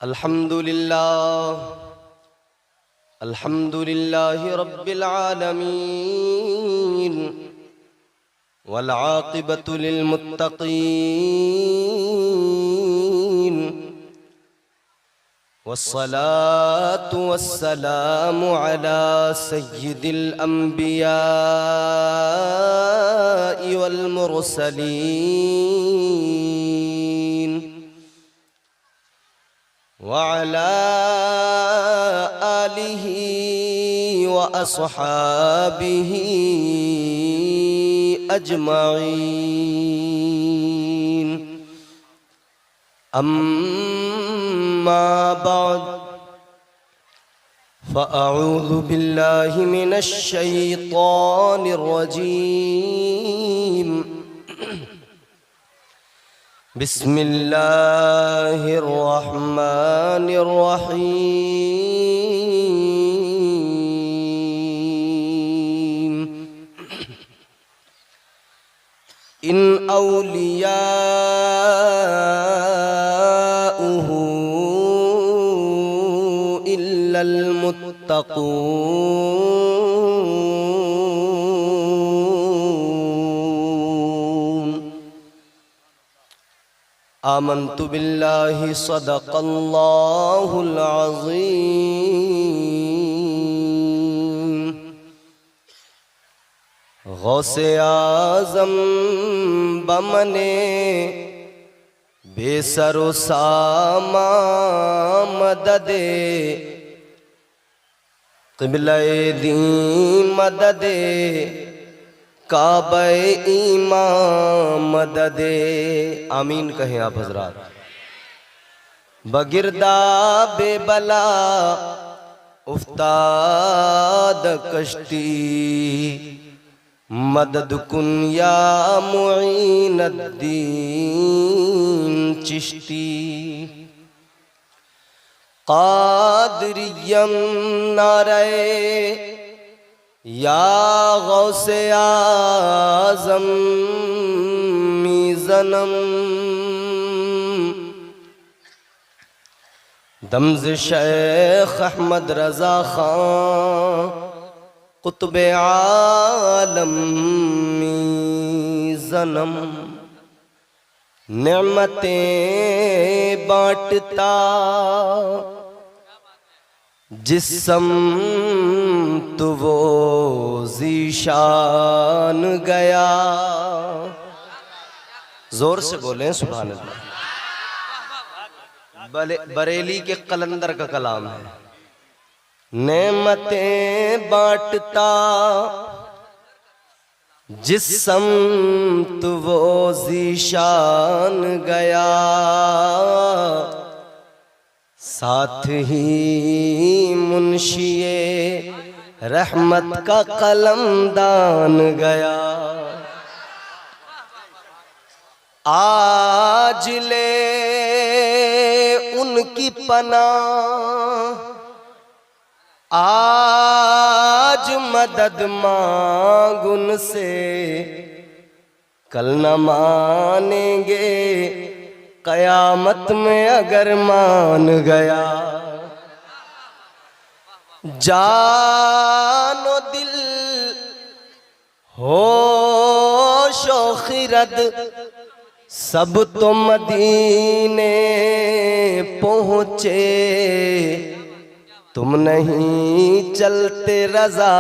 अल्हम्दुलिल्लाह रब्बिल आलमीन वल आक़िबतु लिल मुत्तक़ीन वस्सलातु वस्सलामु अला सय्यिदिल अंबियाइ वल मुरसलीन वअला आलिहि व अस्हाबिहि अजमाइन। अम्मा बाद फ़अऊज़ु बिल्लाहि मिनश शैतानिर रजीम। बिस्मिल्लाहिर रहमानिर रहीम। इन औलियाउहु इल्लल मुत्तक़ून। आमन्तु बिल्लाहि सदक़ल्लाहुल अज़ीम। गौसे आज़म बमने बेसरो सामा मददे क़िबले दी मददे काबे ईमान मददे। आमीन कहें आप हजरात। बगिरदा बेबला उफ्ताद कश्ती मदद कुन या मुईनुद्दीन चिश्ती। क़ादिरियम नारे या गौसे आज़म मीज़नम दम्ज़ शेख अहमद रज़ा खां कुतुबे आलम मीज़नम। नेमतें बांटता जिस्म तो वो ज़ीशान गया। जोर से बोलें सुभान अल्लाह। बरेली के कलंदर का कलाम है। नेमतें बांटता जिस्म तो वो ज़ीशान गया। साथ ही मुंशिए रहमत का कलम दान गया। आज ले उनकी पनाह, आज मदद मांग उनसे, कल न मानेंगे कयामत में अगर मान गया। जानो दिल होशो खिरद सब तो मदीने पहुँचे। तुम नहीं चलते रज़ा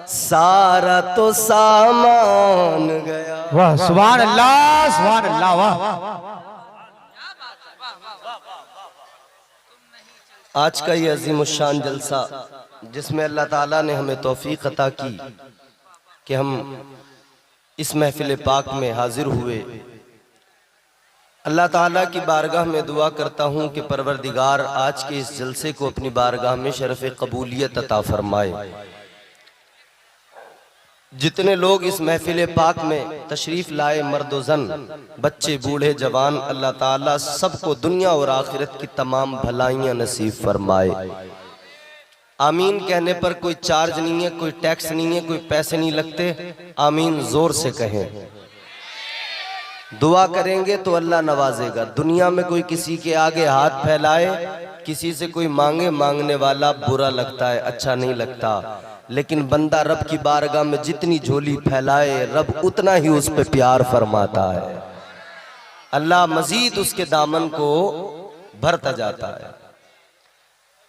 सारा तो सामान गया। वाह सुभान अल्लाह सुभान अल्लाह। वाह आज का ये अज़ीमुश्शान जलसा जिसमें अल्लाह ताला ने हमें तौफीक अता की कि हम इस महफिल पाक में हाजिर हुए। अल्लाह ताला की बारगाह में दुआ करता हूँ कि परवरदिगार आज के इस जलसे को अपनी बारगाह में शरफ़ कबूलियत अता फरमाए। जितने लोग इस महफिल पाक में तशरीफ़ लाए, मर्द जन, बच्चे, बूढ़े, जवान, अल्लाह ताला सबको दुनिया और आखिरत की तमाम भलाइयाँ नसीब फरमाए। आमीन कहने पर कोई चार्ज नहीं है, कोई टैक्स नहीं है, कोई पैसे नहीं लगते। आमीन जोर से कहें। दुआ करेंगे तो अल्लाह नवाजेगा। दुनिया में कोई किसी के आगे हाथ फैलाए, किसी से कोई मांगे, मांगने वाला बुरा लगता है, अच्छा नहीं लगता। लेकिन बंदा रब की बारगाह में जितनी झोली फैलाए, रब उतना ही उस पे प्यार फरमाता है। अल्लाह मजीद उसके दामन को भरता जाता है।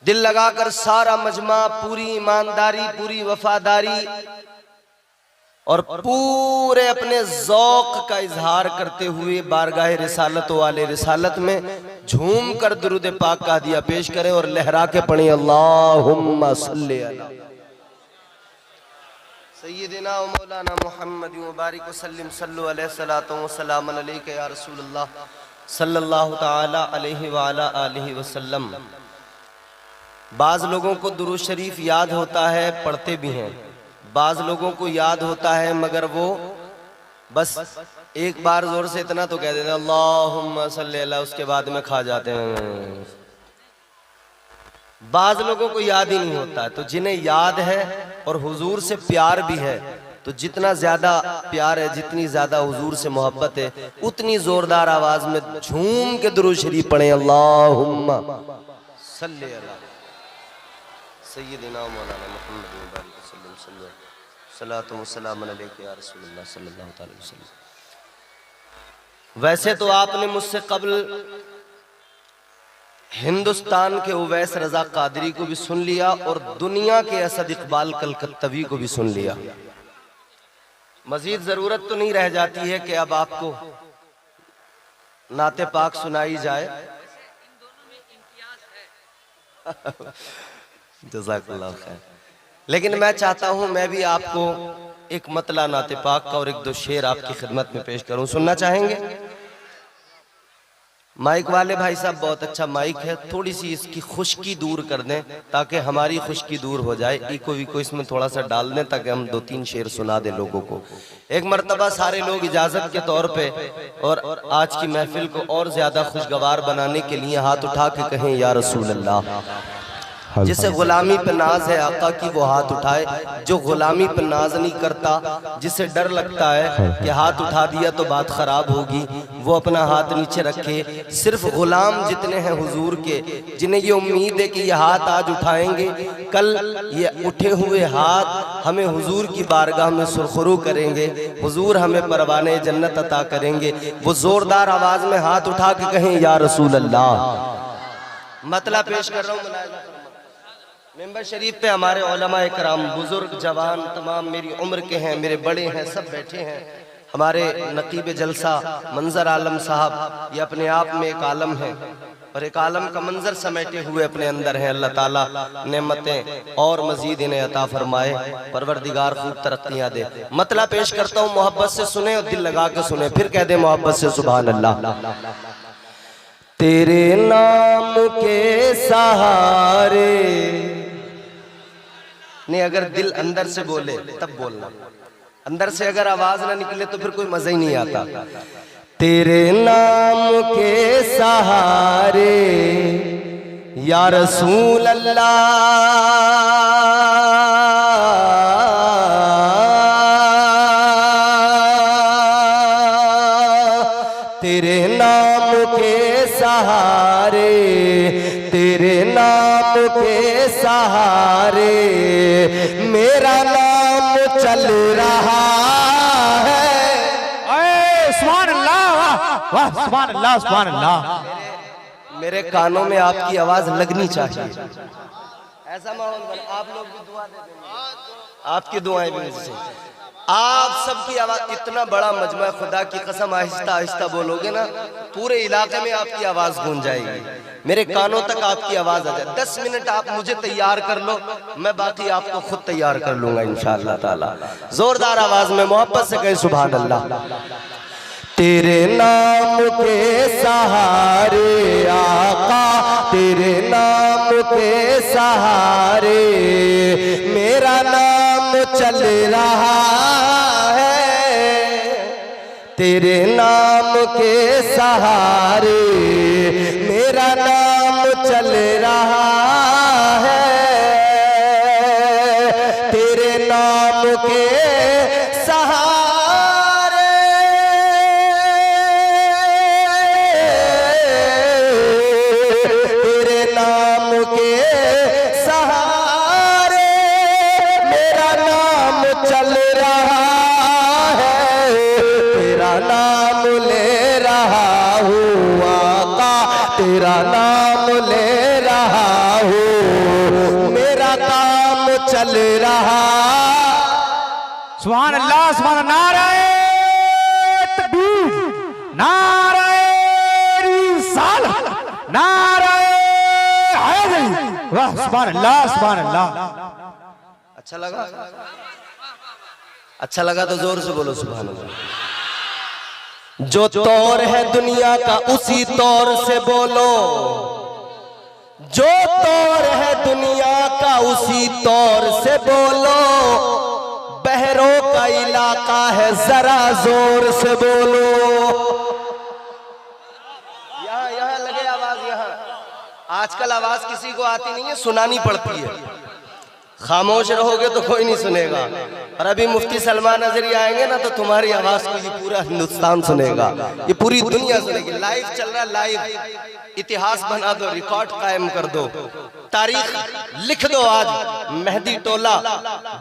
दिल लगाकर सारा मजमा, पूरी ईमानदारी, पूरी वफादारी और पूरे अपने ज़ौक़ का इजहार करते हुए बारगाह रिसालत वाले रिसालत में झूम कर दुरूद पाक का हदिया पेश करें और लहरा के पढ़ें, अल्लाहुम्मा सल्ली अला सय्यिदिना व मौलाना मुहम्मद व बारिक व सल्लिम सल्लु अलैहि सलातो व सलाम अलैका या रसूलल्लाह सल्लल्लाहु तआला अलैहि व अला आलिहि वसल्लम। बाज़ लोगों को दुरूद शरीफ याद होता है, पढ़ते भी हैं। बाज़ लोगों को याद होता है मगर वो बस एक बार जोर से इतना तो कह देते हैं अल्लाहुम्मा सल्ली अला, उसके बाद में खा जाते हैं। बाज़ लोगों को याद ही नहीं होता है। तो जिन्हें याद है और हुजूर से प्यार भी है, तो जितना ज्यादा प्यार है, जितनी ज्यादा हुजूर से मोहब्बत है, उतनी जोरदार आवाज में झूम के दुरूद शरीफ पढ़ें, अल्लाहुम्मा सल्ली अला सय्यिदिना मौलाना मुहम्मद व बारिक वसल्लम सल्लल्लाहु व सलाम अलैका या रसूलल्लाह सल्लल्लाहु अलैहि वसल्लम। वैसे तो आपने मुझसे कब्ल हिंदुस्तान के उवैस रजा कादरी को भी सुन लिया और दुनिया के असद इकबाल कलकत्तवी को भी सुन लिया। मजीद जरूरत तो नहीं रह जाती है कि अब आपको नाते पाक सुनाई जाए। जज़ाकल्लाह खैर। लेकिन मैं चाहता हूं मैं भी आपको एक मतला नाते पाक का और एक दो शेर आपकी खिदमत में पेश करूं। सुनना चाहेंगे? माइक वाले भाई साहब बहुत अच्छा माइक है, थोड़ी सी इसकी खुश्की दूर कर दें ताकि हमारी खुश्की दूर हो जाए। इको विको इसमें थोड़ा सा डाल दें ताकि हम दो तीन शेर सुना दें लोगों को। एक मर्तबा सारे लोग इजाजत के तौर पे और आज की महफिल को और ज्यादा खुशगवार बनाने के लिए हाथ उठा के कहें, या रसूल अल्लाह। जिसे गुलामी पे नाज है आका की वो हाथ उठाए, जो गुलामी पे नाज नहीं करता, जिसे डर लगता है कि हाथ उठा दिया तो बात खराब होगी, वो अपना हाथ नीचे रखे। सिर्फ गुलाम जितने हैं हुजूर के, जिन्हें ये उम्मीद है कि ये हाथ आज उठाएंगे, कल ये उठे हुए हाथ हमें हुजूर की बारगाह में सुरखरू करेंगे, हुजूर हमें परवाने जन्नत अता करेंगे। वो जोरदार आवाज में हाथ उठा के कहें, या रसूल अल्लाह। मतला पेश कर रहा हूँ। मेंबर शरीफ पे हमारे उलमा इकराम, बुजुर्ग जवान तमाम मेरी उम्र के हैं, मेरे बड़े हैं, सब बैठे हैं। हमारे नकीब जलसा मंजर आलम साहब, ये अपने आप में एक आलम है और एक आलम का मंजर समेटे हुए अपने अंदर हैं। अल्लाह ताला नेमतें और मजीद इन्हें अता फरमाए, परवरदिगार खूब तरक्कियां दे। मतला पेश करता हूँ, मोहब्बत से सुने और दिल लगा के सुने, फिर कह दे मोहब्बत से सुभान अल्लाह। तेरे नाम के सहारे नहीं, अगर दिल अंदर से बोले तब बोलना, अंदर से अगर आवाज ना निकले तो फिर कोई मजा ही नहीं आता। तेरे नाम के सहारे या रसूल अल्लाह, तेरे नाम के सहारे, तेरे नाम के सहारे मेरा नाम चल रहा है। सुभान अल्लाह, वाह वाह, सुभान अल्लाह, सुभान अल्लाह। मेरे कानों में आपकी आवाज लगनी चाहिए। ऐसा माहौल बना, आप लोग भी दुआ दे देंगे, आपकी दुआएं भी मुझसे। आप सबकी आवाज, इतना बड़ा मजमा, खुदा की कसम आहिस्ता आहिस्ता बोलोगे ना, पूरे इलाके में आपकी आवाज गूंज जाएगी, मेरे कानों तक आपकी आवाज आ जाए। 10 मिनट आप मुझे तैयार कर लो, मैं बाकी आपको खुद तैयार कर लूंगा इंशाअल्लाह ताला। जोरदार आवाज में मोहब्बत से कहे सुभान अल्लाह। तेरे नाम के सहारे आका, तेरे नाम के सहारे मेरा नाम चल रहा है, तेरे नाम के सहारे मेरा नाम चल रहा है, तेरे नाम के सहारे के सहारे मेरा नाम चल रहा है, तेरा नाम ले रहा हूँ आका, तेरा नाम ले रहा हूँ, मेरा काम चल रहा। सुभान अल्लाह, सुभान अल्लाह, नारे तकबीर, नारे रिसालत, नारे हैदरी, वाह सुभान अल्लाह, सुभान अल्लाह। अच्छा लगा? अच्छा लगा तो जोर से बोलो सुभान अल्लाह। जो तौर है दुनिया का उसी तौर से बोलो, जो तौर है दुनिया का उसी तौर से बोलो, बहरों का इलाका है जरा जोर से बोलो। यहाँ लगे आवाज, यहाँ आजकल आवाज किसी को आती नहीं है, सुनानी पड़ती है। खामोश रहोगे तो कोई नहीं सुनेगा, और अभी मुफ्ती सलमान नजरी आएंगे ना तो तुम्हारी आवाज को ये पूरा हिंदुस्तान सुनेगा, ये पूरी दुनिया सुनेगी। लाइव चल रहा है, लाइव। इतिहास बना दो, रिकॉर्ड कायम कर दो, तारीख लिख दो। आज मेहदी टोला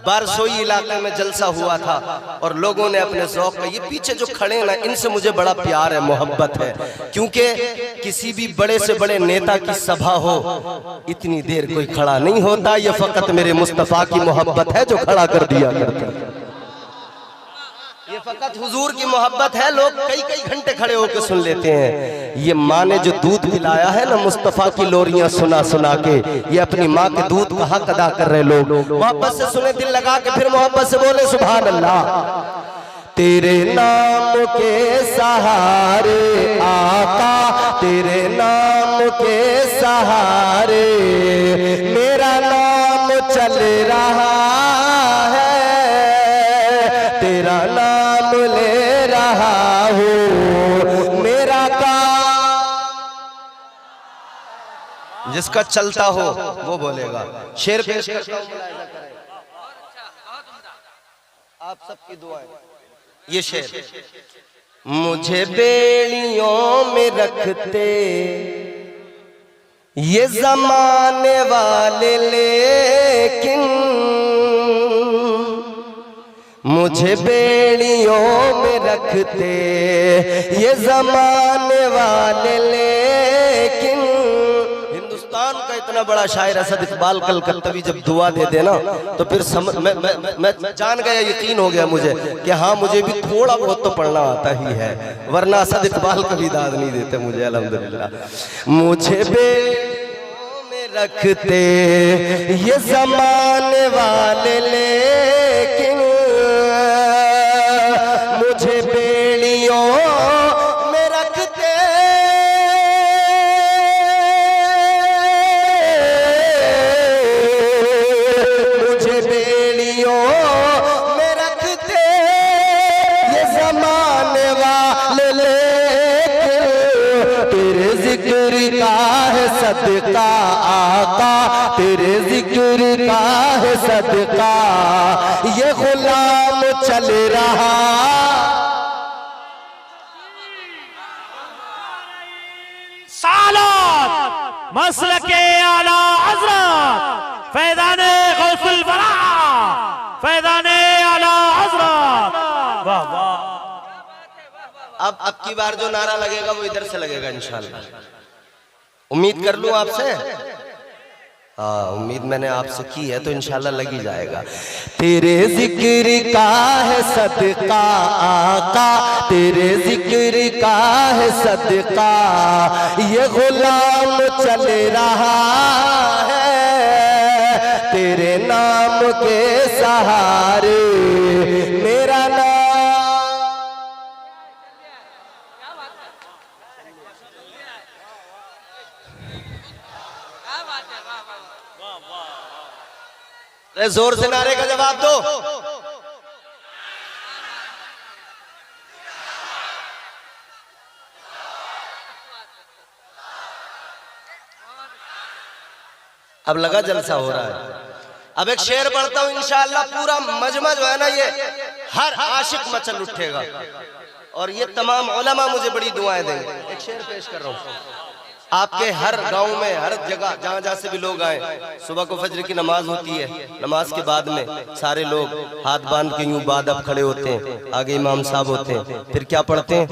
बारसोई इलाके में जलसा हुआ था और लोगों ने अपने ज़ौक़ का, ये पीछे जो खड़े ना, इनसे मुझे बड़ा प्यार है, मोहब्बत है, क्योंकि किसी भी बड़े से बड़े नेता की सभा हो इतनी देर कोई खड़ा नहीं होता। ये फकत मेरे मुस्तफा की मोहब्बत है जो खड़ा कर दिया करती है, ये फकत हुजूर की मोहब्बत है। लोग कई कई घंटे खड़े होकर सुन लेते हैं। ये माँ ने जो दूध पिलाया है ना मुस्तफा की लोरियां सुना सुना के, ये अपनी माँ के दूध का हक अदा कर रहे लोग। मोहब्बत से सुने, दिल लगा के, फिर मोहब्बत से बोले सुभान अल्लाह। तेरे नाम के सहारे आका, तेरे नाम के सहारे मेरा नाम चल रहा है, तेरा नाम ले रहा हूँ, मेरा काम। जिसका चलता हो वो बोलेगा। शेर पेश करता हूं, आप सबकी दुआएं। ये शेर, मुझे बेड़ियों में रखते ये जमाने वाले, लेकिन मुझे बेड़ियों में रखते ये जमाने वाले, लेकिन हिंदुस्तान का इतना बड़ा शायर असद इकबाल कलकत्तवी जब दुआ दे देना तो फिर मैं जान गया, यकीन हो गया मुझे कि हाँ मुझे भी थोड़ा बहुत तो पढ़ना आता ही है, वरना असद इकबाल कभी दाद नहीं देते मुझे अल्हम्दुलिल्लाह। मुझे बेड़ियों में रखते ये जमाने वाले, लेकिन मुझे बेड़ियों में रखते मुझे बेड़ियों में रखते ये जमाने वाले, लेकिन तेरे जिक्र का है सदका आका, तेरे जिक्र का है सदका ये गुलाम चल रहा। सालात मसलके आला हज़रत फैज़ाने गौसुल वरा, फैज़ाने आला हज़रत। वाह वाह। अब की बार जो नारा लगेगा वो इधर से लगेगा इंशाल्लाह। उम्मीद कर लूं आपसे, हाँ उम्मीद मैंने आपसे की है तो इंशाल्लाह लग ही जाएगा। तेरे जिक्र का है सदका आका, तेरे जिक्र का है सदका ये गुलाम चल रहा है, तेरे नाम के सहारे मेरा नाम। जोर से नारे का जवाब दो। अब लगा जलसा हो रहा है। अब एक शेर पढ़ता हूं इंशाअल्लाह, पूरा मजमा जो है ना ये हर आशिक मचल उठेगा और ये तमाम उलमा मुझे बड़ी दुआएं देंगे। एक शेर पेश कर रहा हूं। आपके हर गांव में, हर जगह जहां जहां से भी लोग आए, सुबह को फजर की नमाज होती है, नमाज के बाद में सारे लोग हाथ बांध के यूं बादब खड़े होते हैं, आगे इमाम साहब होते हैं, फिर क्या पढ़ते हैं?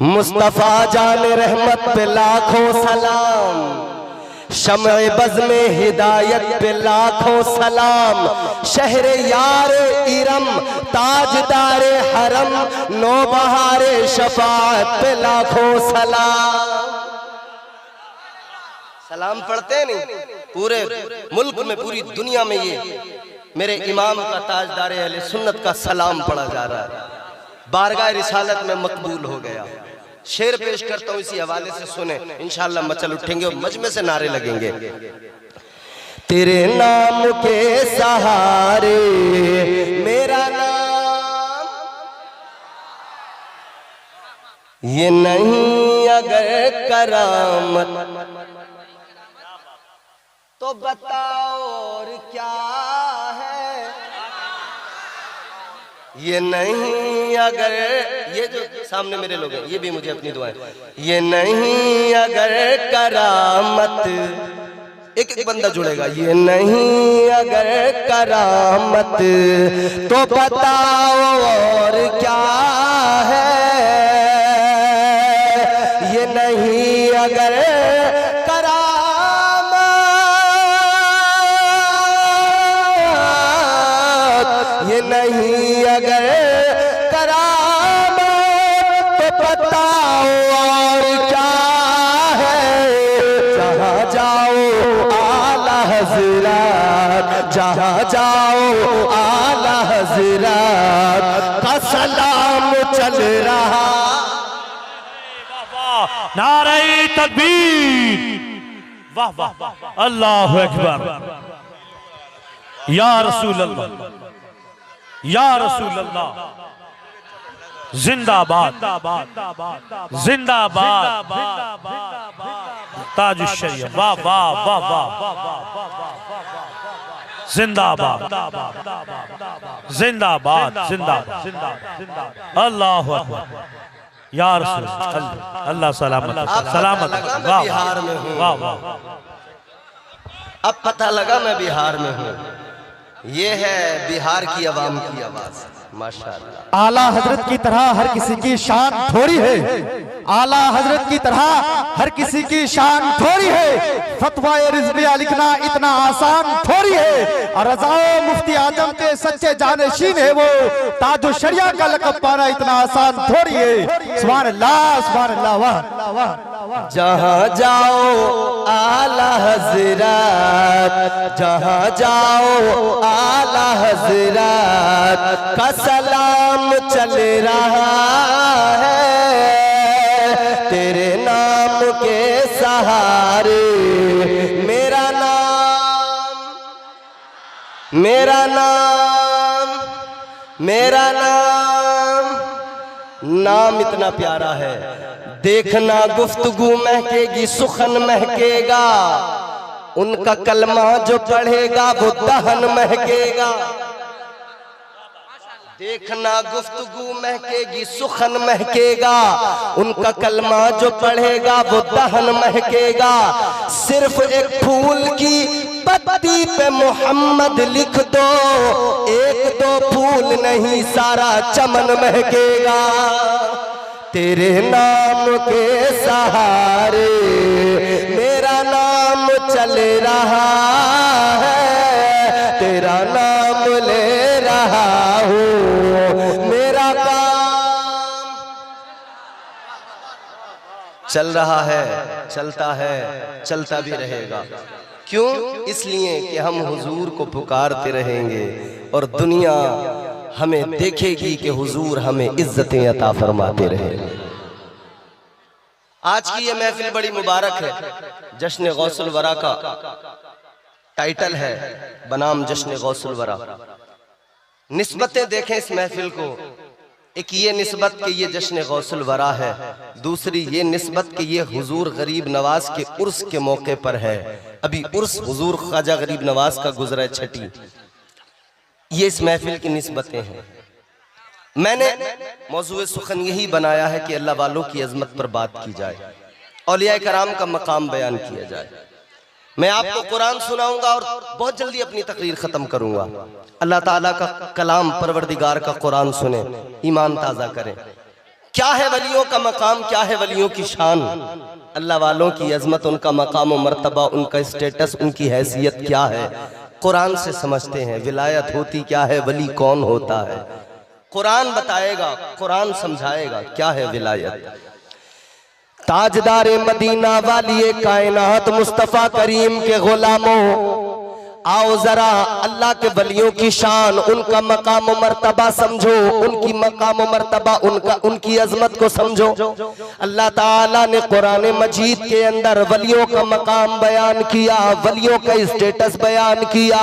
मुस्तफा जाने रहमत पे लाखों सलाम, शम्ए बज़ में हिदायत पे लाखों सलाम, शहरे यार इरम ताजदारे हरम, नौबहारे शफाअत पे लाखों सलाम। सलाम पढ़ते नहीं? पूरे मुल्क में, पूरी दुनिया में ये मेरे इमाम का, ताजदारे अहले सुन्नत का सलाम पढ़ा जा रहा है, बारगाह रिसालत में मकबूल हो गया। शेर पेश करता हूं इसी हवाले से, सुने, इंशाअल्लाह मचल उठेंगे और मजमे से नारे लगेंगे। तेरे नाम के सहारे मेरा नाम, ये नहीं अगर करामत तो बताओ और क्या है, ये नहीं अगर, ये जो सामने मेरे लोग हैं ये भी मुझे अपनी दुआएं, ये नहीं अगर करामत, एक एक बंदा जुड़ेगा, ये नहीं अगर करामत तो बताओ और क्या है, ये नहीं अगर नहीं अगर करामत तो बताओ और क्या है, जहाँ जाओ आला हज़रात, जहाँ जाओ आला हज़रात का सलाम चल रहा। नारे तकबीर, वाह वाह, अल्लाहु अकबर, या रसूल अल्लाह, या रसूल अल्लाह, जिंदाबाद जिंदाबाद, ताज शरीयत, वाह वाह वाह वाह, जिंदाबाद जिंदाबाद जिंदाबाद, अल्लाहु अकबर, या रसूल अल्लाह सलामत सलामत, वाह बिहार में हूँ, वाह वाह, अब पता लगा मैं बिहार में हूँ। ये है बिहार की आवाम की आवाज, माशाअल्लाह। आला हजरत की तरह हर किसी की शान थोड़ी है, आला हजरत की तरह हर किसी की शान थोड़ी है, फतवा रिज़विया लिखना इतना आसान थोड़ी है, और रज़ा मुफ्ती आजम के सच्चे जानशीन है वो, ताजो शरिया का लक़ब पाना इतना आसान थोड़ी है। सुभान अल्लाह, सुभान अल्लाह, वाह वाह। जहाँ जाओ आला हज़रात, जहाँ जाओ आला हज़रात का सलाम चल रहा है, तेरे नाम के सहारे मेरा नाम, मेरा नाम, मेरा नाम, नाम इतना प्यारा है, देखना गुफ्तगू महकेगी, सुखन महकेगा, उनका कलमा जो पढ़ेगा वो दहन महकेगा। देखना गुफ्तगू महकेगी, सुखन महकेगा, उनका कलमा जो पढ़ेगा वो दहन महकेगा। सिर्फ एक फूल की पत्ती पे मोहम्मद लिख दो, एक दो फूल नहीं सारा चमन महकेगा। तेरे नाम के सहारे मेरा नाम चल रहा है, तेरा नाम ले रहा हूँ, मेरा काम चल रहा है, चलता है, चलता भी रहेगा। क्यों? इसलिए कि हम हुजूर को पुकारते रहेंगे और दुनिया हमें देखेगी कि हुजूर हमें इज्जतें अता फरमाते रहे। आज की ये महफिल बड़ी मुबारक है, जश्न गौसुल वरा का टाइटल है बनाम जश्न गौसुल वरा। निस्बतें देखें इस महफिल को, एक ये निस्बत कि ये जश्न गौसुल वरा है, दूसरी ये निस्बत कि ये हुजूर गरीब नवाज के उर्स के मौके पर है। अभी उर्स हुजूर ख्वाजा गरीब नवाज का गुजरा छठी, ये इस महफिल की निस्बतें हैं। मैंने मौजूए सुखन यही बनाया है कि अल्लाह वालों की अजमत पर बात की जाए औलिया कराम का मकाम बयान किया जाए। मैं आपको कुरान सुनाऊंगा और बहुत जल्दी अपनी तकरीर खत्म करूंगा। अल्लाह ताला का कलाम, परवरदिगार का कुरान सुने, ईमान ताज़ा करें। क्या है वलियों का मकाम, क्या है वलियों की शान, अल्लाह वालों की अजमत, उनका मकाम और मर्तबा, उनका स्टेटस, उनकी हैसियत क्या है, कुरान से समझते हैं। विलायत होती क्या है, वली कौन होता है, कुरान बताएगा, कुरान समझाएगा क्या है विलायत। ताजदार मदीना वाली कायनात मुस्तफ़ा करीम के गुलामों, आओ जरा अल्लाह के वलियों की शान, उनका मकाम मर्तबा समझो, उनकी मकाम मर्तबा, उनकी अजमत को समझो। अल्लाह ताला ने कुरान मजीद के अंदर वलियों का मकाम बयान किया, वलियों का स्टेटस बयान किया।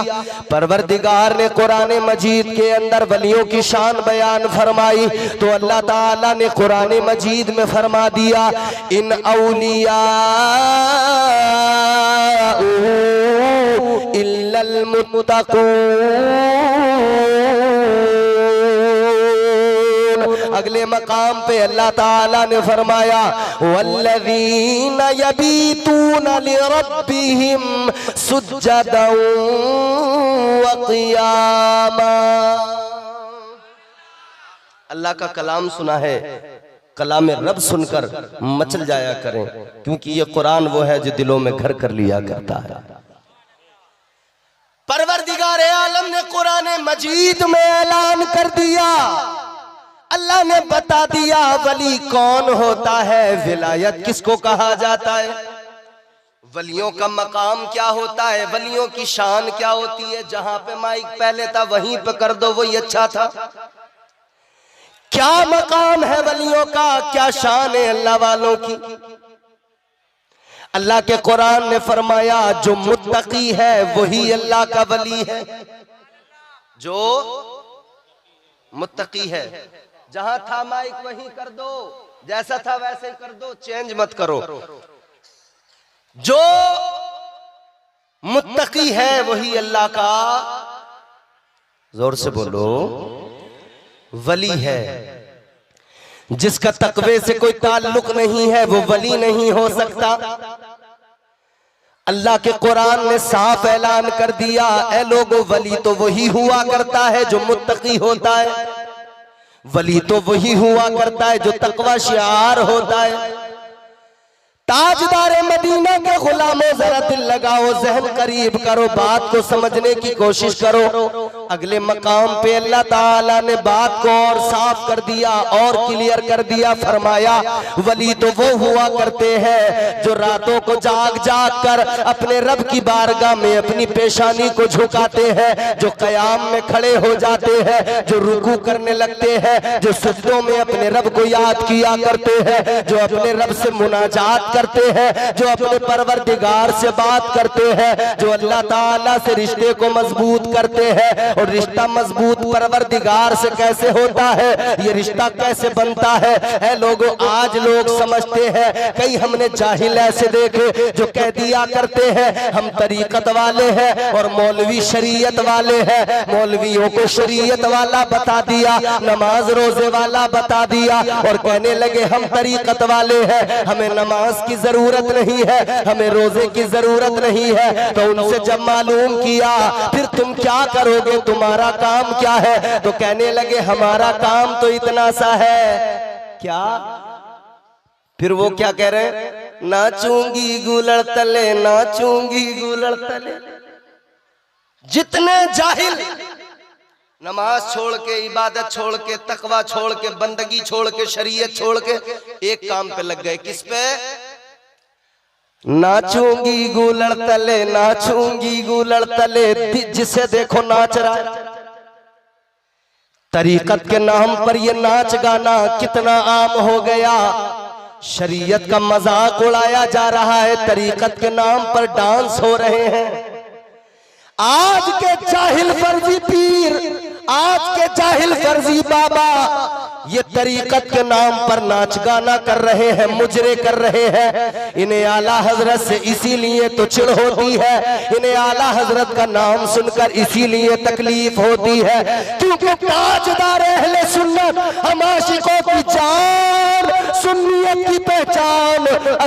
परवरदिगार ने कुरान मजीद के अंदर वलियों की शान बयान फरमाई तो अल्लाह ताला ने कुरान मजीद में फरमा दिया, इन औलिया इल्लल मुत्तकून। अगले मकाम पे अल्लाह ताला ने फरमाया, वल्लज़ीना यबीतूना लिरब्बिहिम सुज्जदन व क़ियामा। अल्लाह का कलाम सुना है, कलाम रब सुनकर मचल जाया करें, क्योंकि ये कुरान वो है जो दिलों में घर कर लिया करता है। परवरदिगार आलम ने कुरान मजीद में ऐलान कर दिया, अल्लाह ने बता दिया वली कौन होता है, विलायत किसको कहा जाता है, वलियों का मकाम क्या होता है, वलियों की शान क्या होती है। जहां पे माइक पहले था वहीं पे कर दो, वही अच्छा था। क्या मकाम है वलियों का, क्या शान है अल्लाह वालों की। अल्लाह के कुरान ने फरमाया, जो मुत्तकी है वही अल्लाह का वली है। जो मुत्तकी है, जहां था माइक वहीं कर दो, जैसा था वैसे ही कर दो, चेंज मत करो। जो मुत्तकी है वही अल्लाह का, जोर से बोलो, वली है। जिसका तकवे से कोई ताल्लुक नहीं है वो वली नहीं हो सकता। अल्लाह के कुरान ने साफ ऐलान कर दिया, ऐ लोगों, वली तो वही हुआ करता है जो मुत्तकी होता है, वली तो वही हुआ करता है जो तकवा शिआर होता है। ताजदार मदीना के गुलामों, जरा दिल लगाओ, जहन करीब करो, बात को समझने की कोशिश करो। अगले मकाम पे अल्लाह ताला ने बात को और साफ कर दिया और क्लियर कर दिया। फरमाया, वली तो वो हुआ करते हैं जो रातों को जाग जाग कर अपने रब की बारगाह में अपनी पेशानी को झुकाते हैं, जो कयाम में खड़े हो जाते हैं, जो रुकू करने लगते हैं, जो सजदों में अपने रब को याद किया करते हैं, जो अपने रब से मुनाजात करते हैं, जो अपने परवरदिगार से बात करते हैं, जो अल्लाह ताला से रिश्ते को मजबूत करते हैं। और रिश्ता मजबूत परवरदिगार से कैसे होता है, ये रिश्ता कैसे बनता है। ऐ लोगों, आज लोग समझते हैं, कई हमने जाहिल ऐसे देखे जो कह दिया करते हैं हम तरीकत वाले हैं और मौलवी शरीयत वाले हैं। मौलवियों को शरीयत वाला बता दिया, नमाज रोजे वाला बता दिया और कहने लगे हम तरीकत वाले हैं, हमें नमाज की जरूरत नहीं है, हमें रोजे की जरूरत नहीं है। तो उनसे जब मालूम किया, फिर तुम क्या करोगे, तुम्हारा काम क्या है, तो कहने लगे हमारा काम तो इतना सा है। क्या? फिर वो क्या कह रहे हैं, नाचूंगी गुलड़ तले, नाचूंगी गुलड़ तले। जितने जाहिल नमाज छोड़ के, इबादत छोड़ के, तकवा छोड़ के, बंदगी छोड़ के, शरीयत छोड़ के एक काम पे लग गए, किस पे? नाचूंगी गुलड़ तले, नाचूंगी गुलड़ तले। जिसे देखो नाच रहा है। तरीकत के नाम पर ये नाच गाना कितना आम हो गया। शरीयत का मजाक उड़ाया जा रहा है, तरीकत के नाम पर डांस हो रहे हैं। आज के जाहिल फर्जी पीर आज के जाहिल फर्जी बाबा ये तरीकत के नाम पर नाच गाना कर रहे हैं, मुजरे कर रहे हैं। इन्हें आला हजरत से इसीलिए तो चिढ़ होती है, इन्हें आला हजरत का नाम सुनकर इसीलिए तकलीफ होती है, क्योंकि ताजदार अहले सुन्नत हम आशिकों की जान, सुन्नियत की पहचान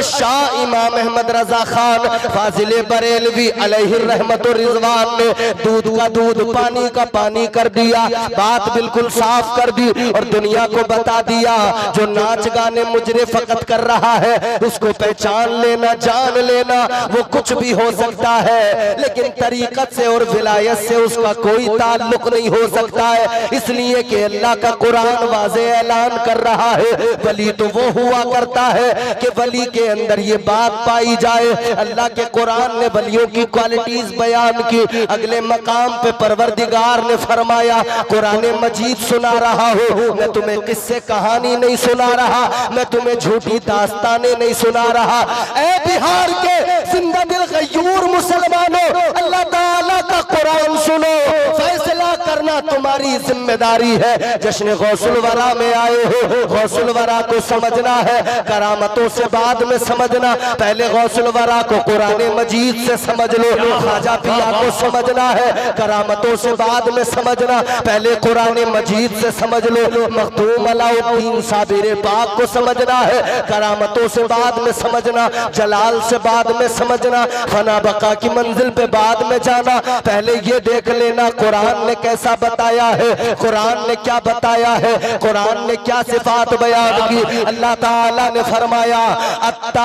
शाह इमाम अहमद रजा खान फाजिल बरेलवी अलैहि रहमत व रिजवान ने दूध का दूध पानी का पानी कर दिया, बात बिल्कुल साफ कर दी और दुनिया को बता दिया जो नाच गाने मुजरे फकत कर रहा है उसको पहचान लेना, जान लेना, वो कुछ भी हो सकता है लेकिन तरीकत से और विलायत से उसका कोई ताल्लुक नहीं हो सकता है, इसलिए कि अल्लाह का कुरान वाज़े ऐलान कर रहा है वली तो वो हुआ करता है कि वली के अंदर ये बात पाई जाए। अल्लाह के कुरान ने वलियों की क्वालिटीज बयान की, अगले मकाम पे परवरदिगार ने फरमाया कुरान मजीद सुना रहा हूँ, मैं तुम्हें किस्से कहानी नहीं सुना रहा, मैं तुम्हें झूठी दास्तानें नहीं सुना रहा। ऐ बिहार के जिंदा दिल गयूर मुसलमानों, अल्लाह ताला का कुरान सुनो, फैसला करना तुम्हारी जिम्मेदारी है। जश्न गौसुल वरा में आए हो, गौसुल वरा को समझना है, करामतों से बाद में समझना, पहले गौसुल वरा को कुरान मजीद से समझ लो। ख्वाजा पिया को समझना है, करामतों से बाद में समझना, पहले कुरान मजीद से समझ लो। मखदूम अलाउद्दीन साबिर पाक को समझना है, करामतों से बाद में समझना, जलाल से बाद में समझना, फना बका की मंजिल पे बाद में जाना, पहले ये देख लेना कुरान ने कैसा बताया है, कुरान ने क्या बताया है, कुरान ने क्या सिफात बयान की। अल्लाह ताला ने फरमाया अत्ताइबून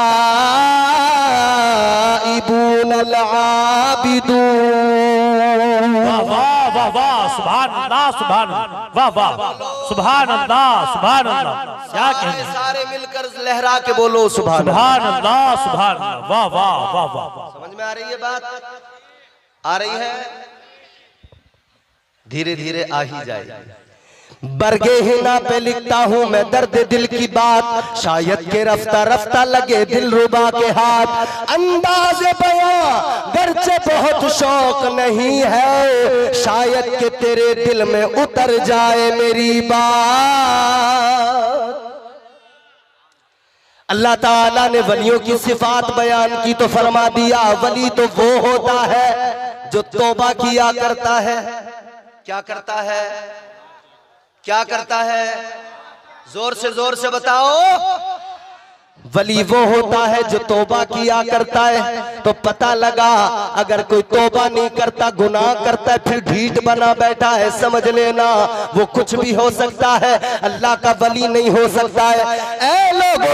अल-आबिदून, वाह वाह वाह वाह, सुभान अल्लाह, सुभान वाह वाह, सुभान अल्लाह, सुभान अल्लाह, क्या कहने, सारे मिलकर लहरा के बोलो सुभान सुभान अल्लाह, सुभान अल्लाह, वाह वाह वाह वाह। समझ में आ रही है बात? आ रही है? धीरे धीरे आ ही जाए। बरगे हिना पे लिखता हूँ मैं दर्द दिल की बात, शायद के रफ्ता रफ्ता लगे दिल रुबा के हाथ, अंदाज़े बयां गर्चे बहुत शौक नहीं है, शायद के तेरे दिल में उतर जाए मेरी बात। अल्लाह ताला ने वलियों की सिफात बयान की तो फरमा दिया वली तो वो होता है जो तौबा किया करता है। क्या करता है? क्या करता है? जोर से बताओ। वली वो होता है जो तौबा किया करता है। तो पता लगा अगर कोई तौबा नहीं करता, गुनाह करता है, फिर ढीठ बना बैठा है, समझ लेना वो कुछ भी हो सकता है, अल्लाह का वली नहीं हो सकता है। ऐ लोगों,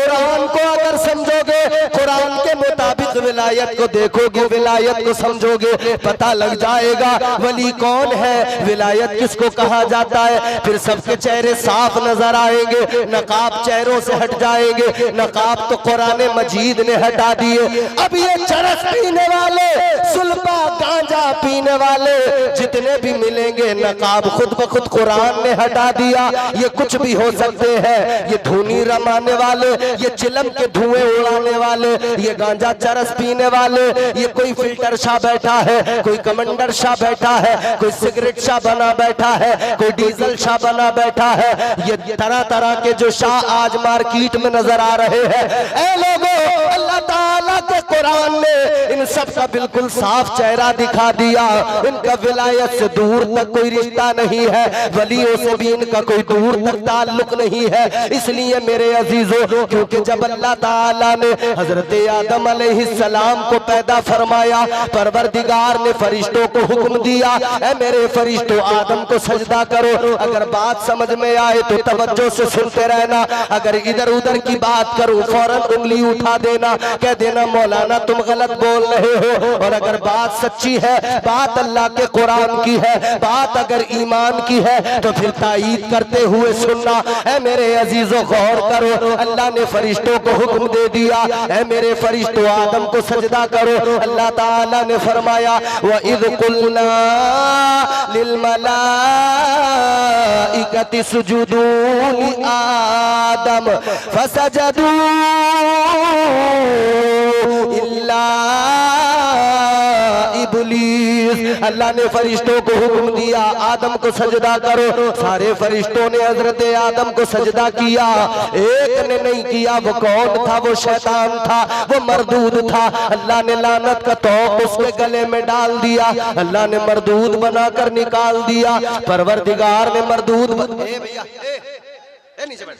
कुरान को अगर समझोगे, कुरान के मुताबिक विलायत को देखोगे, विलायत को समझोगे, पता लग जाएगा वली कौन है, विलायत किसको कहा जाता है। फिर सबके चेहरे साफ नजर आएंगे, नकाब चेहरों से हट जाएंगे, नकाब तो कुरान मजीद ने हटा दिए। अब ये चरस पीने वाले, सुल्फा गांजा पीने वाले जितने भी मिलेंगे, नकाब खुद ब खुद कुरान ने हटा दिया। ये कुछ भी हो सकते हैं, ये धुनी रमाने वाले, ये चिलम के धुएं उड़ाने वाले, ये गांजा चरस पीने वाले, ये कोई फिल्टर शाह बैठा है, कोई कमांडर शाह बैठा है, कोई सिगरेट शाह बना बैठा है, कोई डीजल शाह बना बैठा है। ये तरह तरह के जो शाह आज मार्केट में नजर आ रहे हैं। ऐ लोगों, अल्लाह ताला के कुरान ने इन सब का बिल्कुल साफ चेहरा दिखा दिया। इनका विलायत से दूर तक कोई रिश्ता नहीं है, वलियों से भी इनका कोई दूर तक ताल्लुक नहीं है। इसलिए मेरे अजीजों, क्योंकि जब अल्लाह ताला ने हजरत आदम अलैहिस्सलाम को पैदा फरमाया, परवरदिगार ने फरिश्तों को हुक्म दिया, ऐ मेरे फरिश्तों आदम को सजदा करो। अगर बात समझ में आए तो तवज्जो से सुनते रहना, अगर इधर उधर की बात करूं फौरन उंगली उठा देना, कह देना मौलाना तुम गलत बोल रहे हो। और अगर बात सच्ची है, बात अल्लाह के कुरान की है, बात अगर ईमान की है, तो फिर ताईद करते हुए सुनना। ऐ मेरे अजीजों गौर करो, अल्लाह ने फरिश्तों को हुक्म दे दिया, ऐ मेरे फरिश्तों आदम को सजदा करो। अल्लाह ताला ने फरमाया व इज़ कुलना लिल मलाइकति सुजुदू लि आदम फसजदू इल्ला इब्लीस इब्लीस, अल्लाह ने फरिश्तों को हुक्म दिया आदम को सजदा करो, सारे फरिश्तों ने हजरत आदम को सजदा किया, एक ने नहीं किया। वो कौन था? वो शैतान था, वो मरदूद था। अल्लाह ने लानत का तौक उसके गले में डाल दिया, अल्लाह ने मरदूद बनाकर निकाल दिया। परवरदिगार ने मरदूद नीचे बैठ,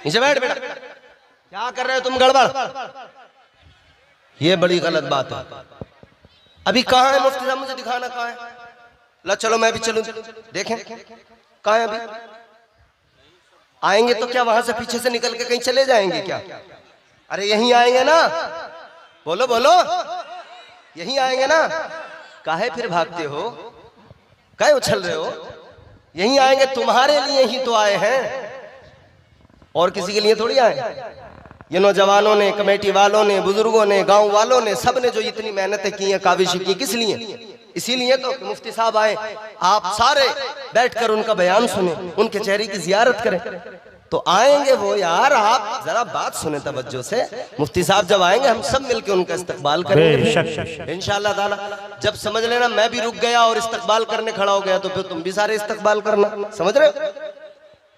नीचे बैठ बेटा, क्या कर रहे हो तुम? गड़बड़, ये बड़ी गलत बात है। अभी कहाँ है मुफ्ती साहब? मुझे दिखाना कहाँ है। ला चलो मैं भी चलूं, देखें कहाँ है अभी। आएंगे तो क्या वहां से पीछे से निकल के कहीं चले जाएंगे क्या? अरे यहीं आएंगे ना, बोलो बोलो, यहीं आएंगे ना। काहे फिर भागते हो, काहे उछल रहे हो? यहीं आएंगे, तुम्हारे लिए ही तो आए हैं, और किसी के लिए थोड़ी आए। ये नौजवानों ने, कमेटी वालों ने, बुजुर्गों ने, गांव वालों ने, सब ने जो इतनी मेहनतें की हैं, काविशें की, किस लिए? इसीलिए तो मुफ्ती साहब आए, आप सारे बैठकर उनका बयान सुने, उनके चेहरे की जियारत करें। तो आएंगे वो यार, आप जरा बात सुने तवज्जो से। मुफ्ती साहब जब आएंगे हम सब मिलकर उनका इस्तकबाल करेंगे इंशाअल्लाह ताला। जब समझ लेना मैं भी रुक गया और इस्तकबाल करने खड़ा हो गया, तो फिर तुम भी सारे इस्तकबाल करना, समझ रहे हो?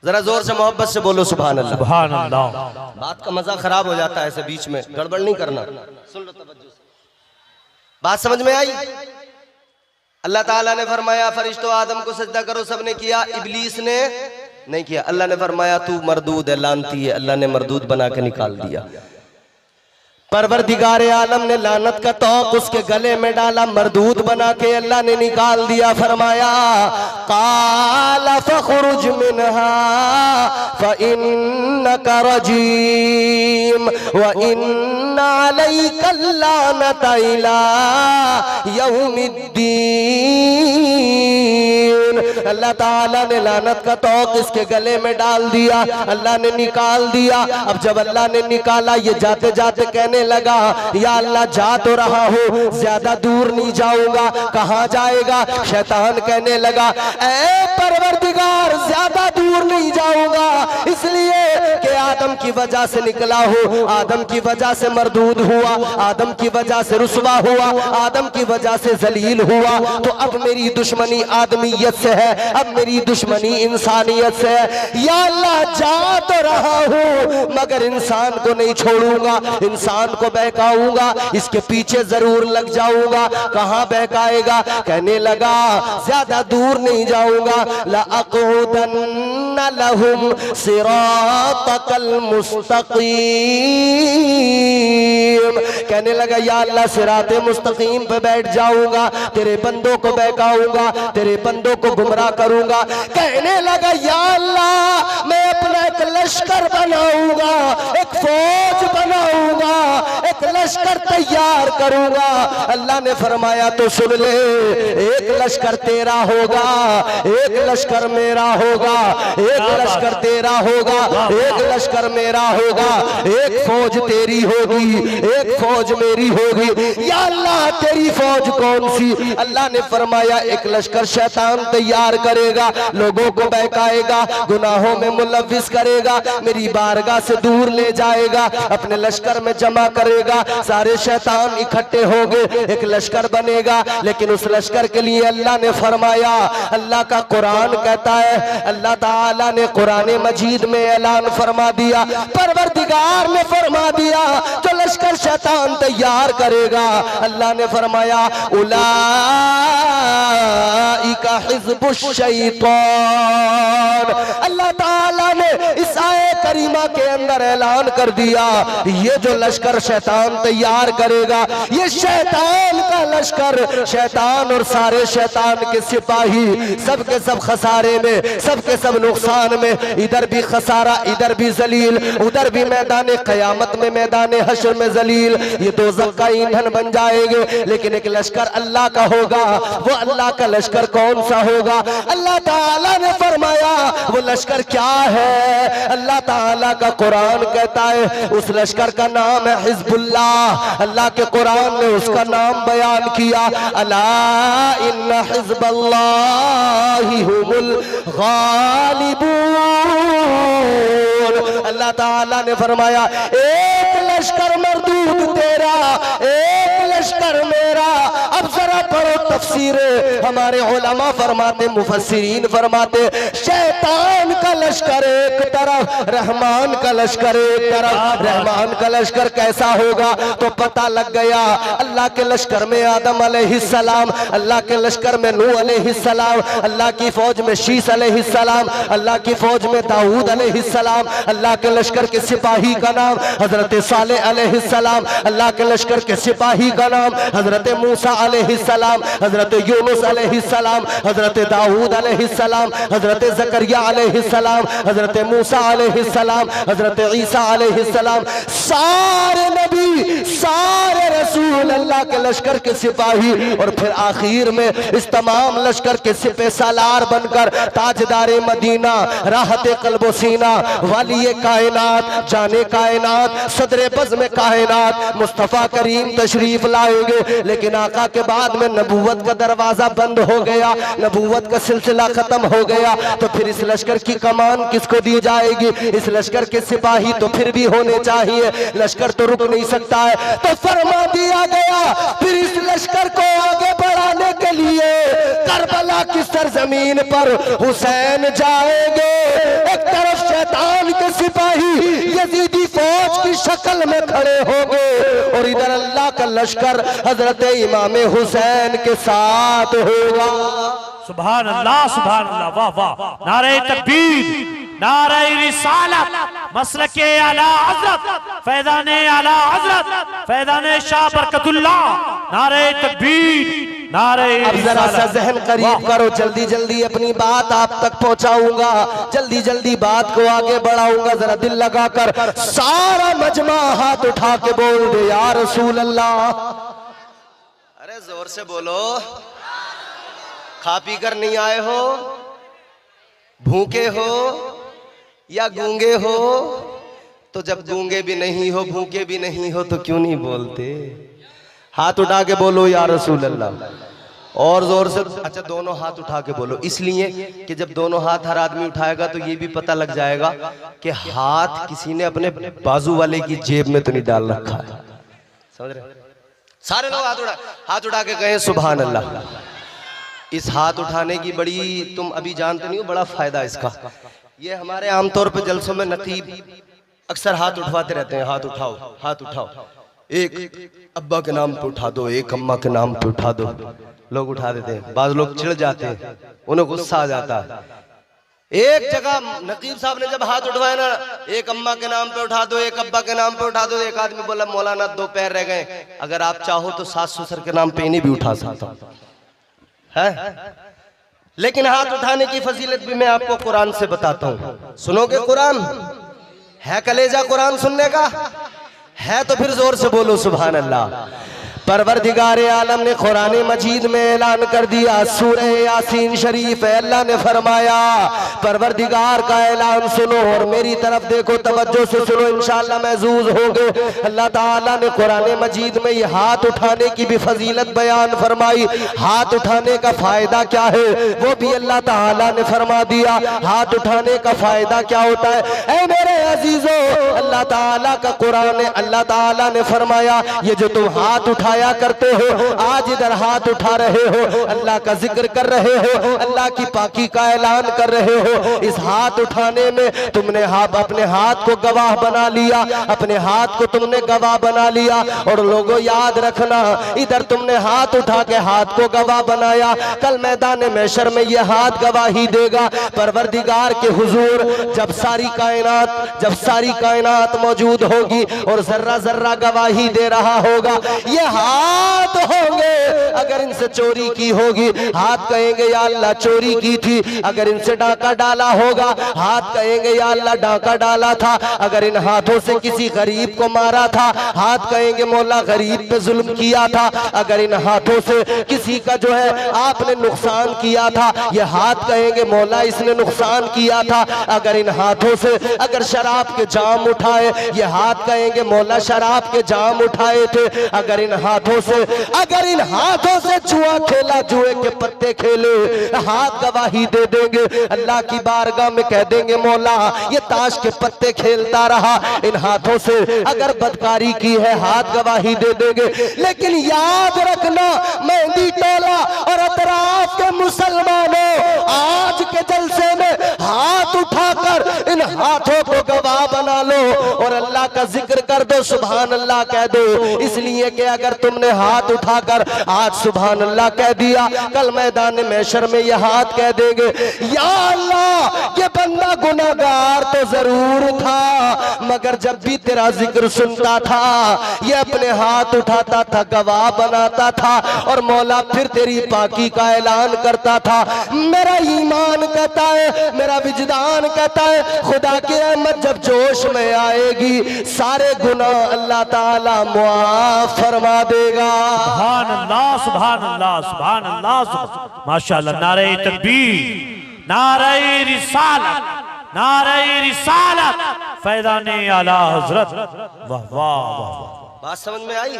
जरा जोर से मोहब्बत से बोलो सुभान अल्लाह। सुभान अल्लाह। बात का मजा खराब हो जाता है ऐसे बीच में, गड़बड़ नहीं करना। सुन लो तवज्जो से, बात समझ में आई? अल्लाह ताला ने फरमाया फरिश्तों आदम को सजदा करो, सबने किया, इब्लीस ने नहीं किया। अल्लाह ने फरमाया तू मरदूद है, लानती है। अल्लाह ने मरदूद बना के निकाल दिया। परवरदिगार आलम ने लानत का तौक उसके गले में डाला, मरदूद बना के अल्लाह ने निकाल दिया। फरमाया काला फखरुज मिनहा फइन्नका रजीम व इन्ना अलैका लानता इला यौमिद्दीन। अल्लाह ताला ने लानत का तौक इसके गले में डाल दिया, अल्लाह ने निकाल दिया। अब जब अल्लाह ने निकाला, ये जाते जाते कहने लगा या अल्लाह जा तो रहा हूँ, ज्यादा दूर नहीं जाऊंगा। कहाँ जाएगा? शैतान कहने लगा ऐ परवरदिगार ज्यादा दूर नहीं जाऊंगा, इसलिए कि आदम की वजह से निकला हूँ, आदम की वजह से मरदूद हुआ, आदम की वजह से रुसवा हुआ, आदम की वजह से जलील हुआ। तो अब मेरी दुश्मनी आदमियत से है, अब मेरी दुश्मनी इंसानियत से है। या अल्लाह जा तो रहा हूँ, मगर इंसान को नहीं छोड़ूंगा, इंसान को बहकाऊंगा, इसके पीछे जरूर लग जाऊंगा। कहां बहकाएगा? कहने लगा ज्यादा दूर नहीं जाऊंगा। लअक़उदन्न लहुम सिरातकल मुस्तक़ीम। कहने लगा या अल्लाह सिराते मुस्तकीम पे बैठ जाऊंगा, तेरे बंदों को बहकाऊंगा, तेरे बंदों को गुमराह करूंगा। कहने लगा या अल्लाह मैं अपना एक लश्कर बनाऊंगा, एक फौज बनाऊंगा, एक लश्कर तैयार करूंगा। अल्लाह ने फरमाया तो सुन ले, एक लश्कर तेरा होगा, एक लश्कर मेरा होगा, एक लश्कर तेरा होगा, एक लश्कर मेरा होगा, एक फौज तेरी होगी, एक फौज मेरी होगी। या अल्लाह तेरी फौज कौन सी? अल्लाह ने फरमाया एक लश्कर शैतान तैयार करेगा, लोगों को बहकाएगा, गुनाहों में मुलव्विस करेगा, मेरी बारगाह से दूर ले जाएगा, अपने लश्कर में जमा करेगा, सारे शैतान इकट्ठे होंगे, एक लश्कर बनेगा। लेकिन उस लश्कर के लिए अल्लाह ने फरमाया, अल्लाह का कुरान कहता है, अल्लाह ताला ने कुरान मजीद में ऐलान फरमा दिया, परवरदिगार ने फरमा दिया जो लश्कर शैतान तैयार करेगा, अल्लाह ने फरमाया उलाइका हिज़्बुश शैतान। अल्लाह ताला ने इस आयत करीमा के अंदर ऐलान कर दिया ये जो लश्कर शैतान तैयार करेगा, ये शैतान का लश्कर, शैतान और सारे शैतान के सिपाही सब के सब खसारे में, सब के सब नुकसान में, इधर भी खसारा, इधर भी जलील, उधर भी मैदान कयामत में, मैदान हश्र में जलील, ये दोज़ख का ईंधन बन जाएंगे। लेकिन एक लश्कर अल्लाह का होगा, वो अल्लाह का लश्कर कौन सा होगा? अल्लाह ताला ने फरमाया वो लश्कर क्या है? अल्लाह ताला का कुरान कहता है उस लश्कर का नाम है हिज़्बुल्लाह। अल्लाह के कुरान ने उसका नाम बयान किया, अला इन्ना हिज़्बल्लाहि हुमुल गालिबून। अल्लाह ताला ने फरमाया एक लश्कर मरदूद तेरा, एक लश्कर मेरा। अब जरा पढ़ो तफसीर हमारे उलमा फरमाते, मुफस्सिरीन फरमाते, शैतान का लश्कर एक तरफ, रहमान का लश्कर एक तरफ। रहमान का लश्कर कैसा होगा तो पता लग गया। अल्लाह के लश्कर में आदम अलैहिस्सलाम, अल्लाह के लश्कर में नूह अलैहिस्सलाम, अल्लाह की फौज में शीस अलैहिस्सलाम, अल्लाह की फौज में दाऊद अलैहिस्सलाम, अल्लाह के लश्कर के सिपाही का नाम हजरत सालेह अलैहिस्सलाम, अल्लाह के लश्कर के सिपाही का नाम हजरत मूसा अलैहिस्सलाम, हजरत यूनुस अलैहिस्सलाम, हजरत दाऊद अलैहिस्सलाम, हजरत जकरिया अलैहिस्सलाम, हजरत मूसा अलैहिस्सलाम, हजरत ईसा अलैहिस्सलाम। सारे नबी, सारे रसूल अल्लाह के लश्कर के सिपाही, और फिर आखिर में इस तमाम लश्कर के सिपह सालार बनकर ताजदारे मदीना, राहते कल्बो सीना, वाली कायनात, जाने कायनात, सदरे बज़्म कायनात मुस्तफ़ा करीम तशरीफ लाएंगे। लेकिन आका के बाद में नबूवत का दरवाजा बंद हो गया, नबूवत का सिलसिला खत्म हो गया, तो फिर इस लश्कर की कमान किसको दी जाएगी? इस लश्कर के सिपाही तो फिर भी होने चाहिए, लश्कर तो रुक नहीं सकता है। तो फरमा दिया गया फिर इस लश्कर को आगे बढ़ाने के लिए करबला की सरजमीन पर हुसैन जाएंगे। एक तरफ शैतान के सिपाही यजीदी फौज की शक्ल में खड़े होंगे, और इधर अल्लाह का लश्कर हजरत इमाम हुसैन के साथ होगा। सुभान अल्लाह, सुभान अल्लाह, वाह वाह। नारे तकबीर, नारे रिसालत, मसलके आला हजरत, फैज़ाने आला हजरत, फैज़ाने शाह बरकतुल्लाह, नारे तकबीर, नारे। अब जरा सा जहन करीब करो, जल्दी जल्दी अपनी बात आप तक पहुंचाऊंगा, जल्दी जल्दी बात को आगे बढ़ाऊंगा। जरा दिल लगाकर सारा मजमा हाथ उठा के बोल दे या रसूल अल्लाह। अरे जोर से बोलो। खा पी कर नहीं आए हो, भूखे हो या गूंगे हो? तो जब गूंगे भी नहीं हो, भूखे भी नहीं हो, तो क्यों नहीं बोलते? हाथ उठा के बोलो या रसूल अल्लाह। और जोर से, अच्छा दोनों हाथ उठा के बोलो, इसलिए कि जब दोनों हाथ हर आदमी उठाएगा तो ये भी पता लग जाएगा कि हाथ किसी ने अपने बाजू वाले की जेब में तो नहीं डाल रखा है। समझ रहे? सारे लोग हाथ उठा के कहें सुभान अल्लाह। इस हाथ उठाने की बड़ी, तुम अभी जानते नहीं हो, बड़ा फायदा इसका। ये हमारे आमतौर पे जलसों में नकीब अक्सर हाथ उठवाते रहते हैं, हाथ उठाओ, हाथ उठाओ, एक अब्बा के नाम पे उठा दो, एक अम्मा के नाम पे उठा दो, लोग उठा देते हैं। बाज लोग चिढ़ जाते हैं, उन्हें गुस्सा आ जाता है। एक जगह नकीब साहब ने जब हाथ उठवाया ना, एक अम्मा के नाम पे उठा दो, एक अब्बा के नाम पे उठा दो, एक आदमी बोला मौलाना 2 पैर रह गए, अगर आप चाहो तो सास ससुर के नाम पे इन्हें भी उठा सकता है। लेकिन हाथ उठाने की फजीलत भी मैं आपको कुरान से बताता हूँ। सुनोगे? कुरान है कलेजा कुरान सुनने का है तो फिर जोर से बोलो सुभान अल्लाह। परवरदिगार आलम ने कुरान मजीद में ऐलान कर दिया, सूरह यासीन शरीफ है, अल्लाह ने फरमाया, परवरदिगार का ऐलान सुनो और मेरी तरफ देखो, तवज्जो से सुनो, इंशाअल्लाह महजूज होंगे। अल्लाह ताला ने कुरान मजीद में ये हाथ उठाने की भी फजीलत बयान फरमाई। हाथ उठाने का फायदा क्या है वो भी अल्लाह ताला ने फरमा दिया। हाथ उठाने का फायदा क्या होता है? ऐ मेरे अजीजों, अल्लाह ताला का कुरान, अल्लाह ताला ने फरमाया, ये जो तुम हाथ उठाया करते हो, आज इधर हाथ उठा रहे हो, अल्लाह का जिक्र कर रहे हो, अल्लाह की पाकी का ऐलान कर रहे हो, इस हाथ उठाने में तुमने अपने हाथ को गवाह बना लिया, अपने हाथ को तुमने गवाह बना लिया। और लोगों याद रखना, इधर तुमने हाथ उठा के हाथ को गवाह बनाया, कल मैदान महशर में यह हाथ गवाही देगा परवरदिगार के हुजूर। जब सारी कायनात मौजूद होगी और जर्रा जर्रा गवाही दे रहा होगा, यह हाथ होंगे। अगर इनसे चोरी की होगी, हाथ कहेंगे या अल्लाह चोरी की थी। अगर इनसे डाका डाला होगा, हाथ कहेंगे या अल्लाह डाका डाला था। अगर इन हाथों से किसी गरीब को मारा था, हाथ कहेंगे मौला गरीब पे जुल्म किया था। अगर इन हाथों से किसी का जो है आपने नुकसान किया था, ये हाथ कहेंगे मौला इसने नुकसान किया था। अगर इन हाथों से अगर शराब के जाम उठाए, ये हाथ कहेंगे मौला शराब के जाम उठाए थे। अगर इन हाथों से जुआ खेला, जुए के पत्ते खेले, हाथ गवाही दे देंगे। अल्लाह की बारगाह में कह देंगे मौला ये ताश के पत्ते खेलता रहा। इन हाथों से अगर बदकारी की है, हाथ गवाही दे देंगे। लेकिन याद रखना, मेहंदी टोला और औकात के मुसलमानों, आज के जलसे में हाथ उठाकर इन हाथों को गवाह बना लो और अल्लाह का जिक्र कर दो, सुभान अल्लाह कह दो। इसलिए कि अगर तुमने हाथ उठाकर आज सुभान अल्लाह कह दिया, कल मैदान महशर में ये हाथ कह देंगे, या अल्लाह ये बंदा गुनाहगार तो जरूर था, मगर जब भी तेरा जिक्र सुनता था ये अपने हाथ उठाता था, गवाह बनाता था और मौला फिर तेरी पाकी का ऐलान करता था। मेरा ईमान कहता है, मेरा विजदान कहता है, खुदा की रहमत जब जोश में आएगी सारे गुनाह अल्लाह ताला मुआफ फरमा देगा। सुभान अल्लाह, सुभान अल्लाह, सुभान अल्लाह, माशाअल्लाह। नारे तकबीर, नारे रिसालत, नारे रिसालत, फैज़ाने आला हजरत। वाह वाह वाह। बात समझ में आई?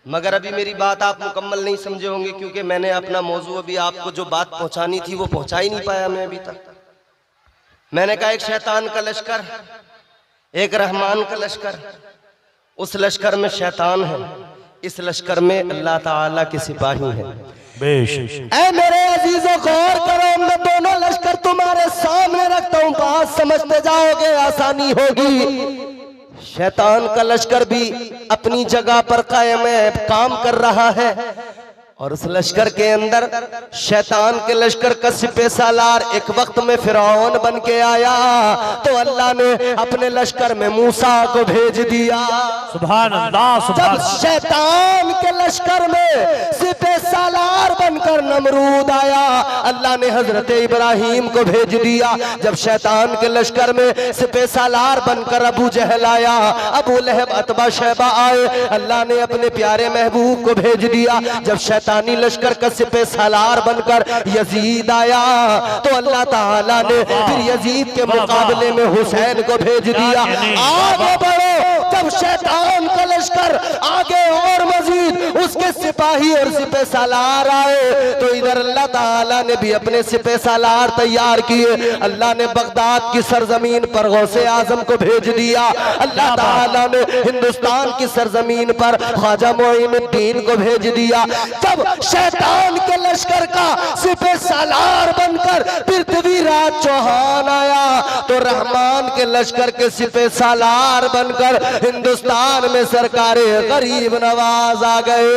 मगर अभी मेरी बात आप मुकम्मल नहीं समझे होंगे, क्योंकि मैंने अपना मौजू अभी आपको जो बात पहुंचानी थी वो पहुंचा ही नहीं पाया मैं अभी तक। मैंने कहा एक शैतान का लश्कर, एक रहमान का लश्कर। उस लश्कर में शैतान है, इस लश्कर में अल्लाह ताला के सिपाही हैं। बेशक ऐ मेरे अजीजों गौर करो, मैं दोनों लश्कर तुम्हारे सामने रखता हूं, बात समझते जाओगे आसानी होगी। शैतान का लश्कर भी अपनी जगह पर कायम है, काम कर रहा है, और उस लश्कर के अंदर शैतान के लश्कर का सिपह सालार एक वक्त में फिरौन बन के आया, तो अल्लाह ने अपने लश्कर में मूसा को भेज दिया। सुभान अल्लाह, सुभान। जब शैतान के लश्कर में सिपह सालार बनकर नमरूद आया, अल्लाह ने हजरत इब्राहिम को भेज दिया। जब शैतान के लश्कर में सिपह सालार बनकर अबू जहल आया, अबू लहब, अतबा, शैबा आए, अल्लाह ने अपने प्यारे महबूब को भेज दिया। जब शैतानी लश्कर का सिपह सालार बनकर यजीद आया, तो अल्लाह ताला ने फिर यजीद के मुकाबले में हुसैन को भेज दिया। आगे बढ़ो, जब शैतान का लश्कर आगे और मजीद उसके सिपाही और सिपह सालार आए, तो इधर अल्लाह ताला ने भी अपने सिपह सालार तैयार किए। अल्लाह ने बगदाद की सरजमीन पर गौसे आजम को भेज दिया। अल्लाह ताला ने हिंदुस्तान की सरजमीन पर ख्वाजा मोइनुद्दीन को भेज दिया। जब शैतान के लश्कर का सिपह सालार बनकर पृथ्वीराज चौहान आया, तो रहमान के लश्कर के सिपह सालार बनकर हिंदुस्तान में सरकारे गरीब नवाज आ गए।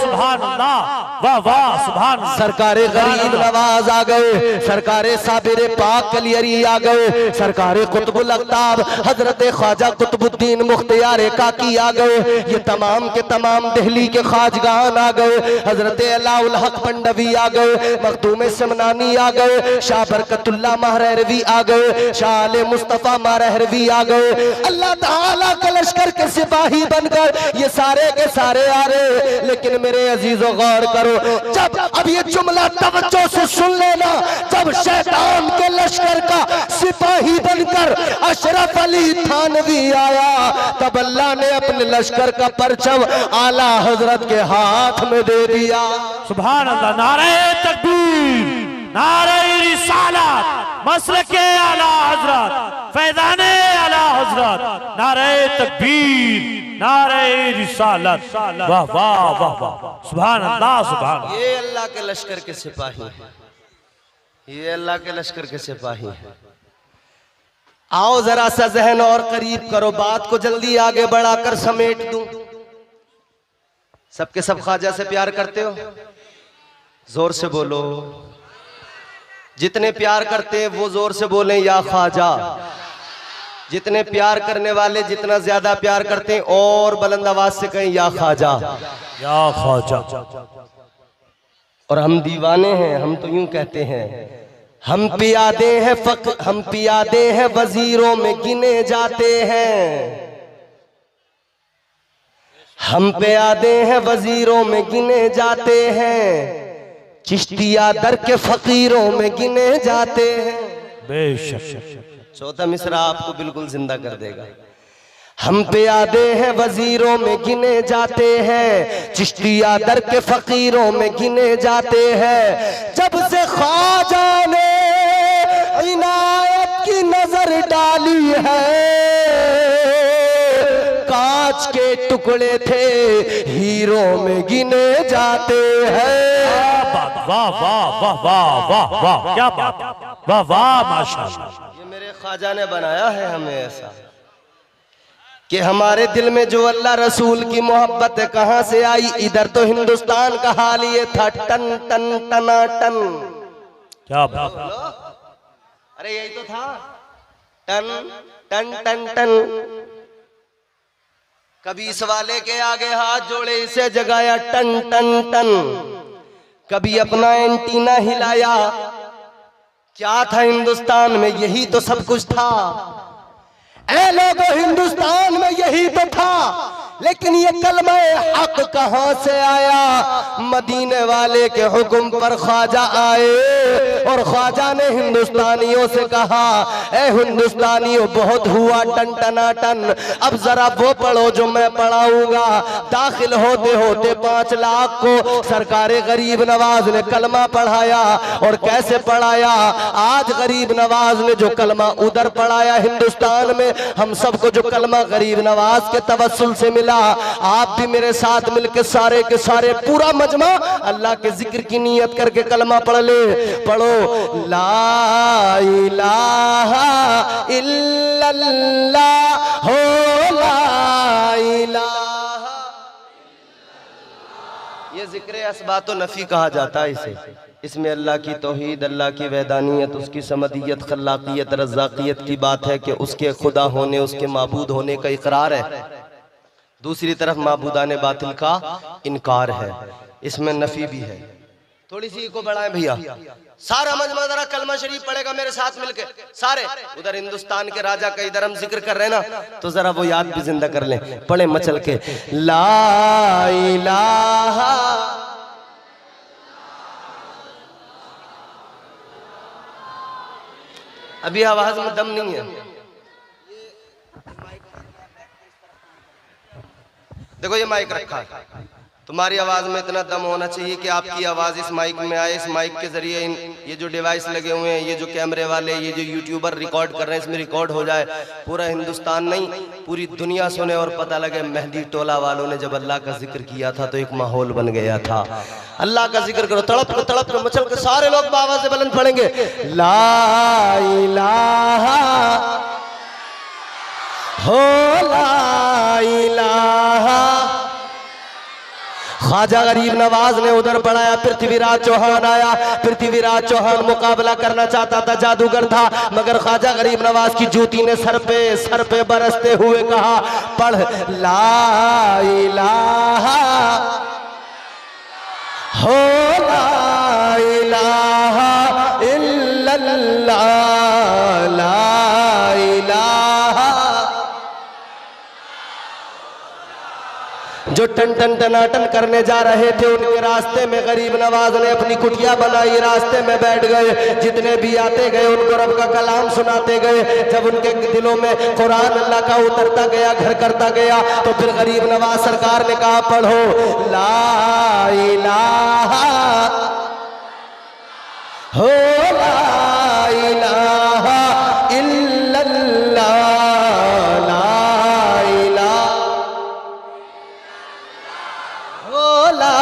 सुभान अल्लाह, वाह वाह, सुभान। सरकारे गरीब नवाज आ गए, सरकारे साबिर पाक कलियरी आ गए, सरकारे कुतुबुल अख्ताब हजरत ख्वाजा कुतुबुद्दीन मुख्तियार काकी आ गए, ये तमाम के तमाम दिल्ली के खाजगान आ गए, हजरत अलाउल हक पंडवी आ गए, मखदूम समनानी आ गए, शाह बरकतुल्लाह महरवी आ गए, शाह आले मुस्तफा महरवी आ गए। अल्लाह ताला के लश्कर के सिपाही बनकर ये सारे के सारे आ रहे। लेकिन मेरे अजीजों गौर करो, जब अब ये जुमला तवज्जो से सुन लेना, जब शैतान के लश्कर का सिपाही बनकर अशरफ अली थानवी आया, तब अल्लाह ने अपने लश्कर का परचम आला हजरत के हाथ में दे दिया। सुभान अल्लाह। नारे तकबीर, नारे रिसालत, मसलके आला हजरत, फैज़ाने आला हजरत, नारे तकबीर, नारे रिसालत। वाह वाह वाह वाह, सुभान अल्लाह, सुभान। ये अल्लाह के लश्कर के सिपाही हैं, ये अल्लाह के लश्कर के सिपाही हैं। आओ जरा सा जहन और करीब करो, बात को जल्दी आगे बढ़ाकर समेट दूं। सबके सब ख्वाजा से प्यार करते हो? जोर से बोलो। जितने प्यार करते हैं वो जोर से बोलें या ख्वाजा। जितने प्यार करने वाले जितना ज्यादा प्यार करते हैं और बुलंद आवाज से कहें या ख्वाजा, या ख्वाजा। और हम दीवाने हैं, हम तो यूं कहते हैं, हम पियादे हैं वजीरों में गिने जाते हैं, हम पियादे हैं वजीरों में गिने जाते हैं, चिश्तिया दर के फकीरों में गिने जाते हैं। बेशक। चौथा मिसरा आपको बिल्कुल जिंदा कर देगा। हम पियादे हैं वजीरों में गिने जाते हैं, चिश्तिया दर के फकीरों में गिने जाते हैं। जब से ख्वाजा ने इनायत की नजर डाली है, कांच के टुकड़े थे हीरो में गिने जाते हैं। बात, वाह वाह वाह वाह वाह वाह, क्या बात, वाह वाह माशाअल्लाह। ये मेरे ख्वाजा ने बनाया है हमें ऐसा कि हमारे दिल में जो अल्लाह रसूल की मोहब्बत कहां से आई। इधर तो हिंदुस्तान का हाल ये था टन टन टना टन। क्या बात, अरे यही तो था टन टन टन टन। कभी इस वाले के आगे हाथ जोड़े इसे जगाया टन टन टन। कभी अपना एंटीना हिलाया। क्या था हिंदुस्तान में, यही तो सब कुछ था। ऐ लोगों हिंदुस्तान में यही तो था। लेकिन ये कलमा हक कहां से आया। मदीने वाले के हुक्म पर ख्वाजा आए और ख्वाजा ने हिंदुस्तानियों से कहा, ऐ हिंदुस्तानियों बहुत हुआ टन टना टन, अब जरा वो पढ़ो जो मैं पढ़ाऊंगा। दाखिल होते होते 5 लाख को सरकारे गरीब नवाज ने कलमा पढ़ाया। और कैसे पढ़ाया, आज गरीब नवाज ने जो कलमा उधर पढ़ाया हिंदुस्तान में, हम सबको जो कलमा गरीब नवाज के तवस्सुल से मिला, आप भी मेरे साथ मिलकर सारे के सारे पूरा मजमा अल्लाह के जिक्र की नियत करके कलमा पढ़ ले। पढ़ो ला इलाहा इल्लल्लाह हो ला इलाहा। ये जिक्र असबातो नफी कहा जाता है इसे। इसमें अल्लाह की तौहीद, अल्लाह की वहदानियत, उसकी समदियत, खल्लाकियत, रज़ाकियत की बात है कि उसके खुदा होने, उसके माबूद होने का इकरार है। दूसरी तरफ माबूदाने बातिल का इनकार है। इसमें नफी भी है। थोड़ी सी को बढ़ाएं भैया, सारा मजमा जरा कलमा शरीफ पढ़ेगा मेरे साथ मिलके सारे। उधर हिंदुस्तान के राजा का इधर हम जिक्र कर रहे हैं ना, तो जरा वो याद भी जिंदा कर लें। पढ़े मचल के ला इलाहा। अभी आवाज में दम नहीं है। देखो ये माइक रखा है, तुम्हारी आवाज में इतना दम होना चाहिए कि आपकी आवाज इस माइक में आए। इस माइक के जरिए ये जो डिवाइस लगे हुए हैं, ये जो कैमरे वाले, ये जो यूट्यूबर रिकॉर्ड कर रहे हैं, इसमें रिकॉर्ड हो जाए। पूरा हिंदुस्तान नहीं पूरी दुनिया सुने और पता लगे मेहदी टोला वालों ने जब अल्लाह का जिक्र किया था तो एक माहौल बन गया था। अल्लाह का जिक्र करो, तड़प के मचल के सारे लोग बाबा से बुलंद पढ़ेंगे ला इलाहा हो ला इलाहा। ख्वाजा गरीब नवाज ने उधर पढ़ाया। पृथ्वीराज चौहान आया। पृथ्वीराज चौहान मुकाबला करना चाहता था, जादूगर था, मगर ख्वाजा गरीब नवाज की जूती ने सर पे बरसते हुए कहा, पढ़ ला इलाहा हो ला इलाहा इल्लल्लाह ला इलाहा। जो टन टन टनाटन करने जा रहे थे उनके रास्ते में गरीब नवाज ने अपनी कुटिया बनाई, रास्ते में बैठ गए। जितने भी आते गए उनको रब का कलाम सुनाते गए। जब उनके दिलों में कुरान अल्लाह का उतरता गया, घर करता गया, तो फिर गरीब नवाज सरकार ने कहा, पढ़ो ला इलाहा हो ला इलाहा इल्लल्लाह ला इलाहा हो ला।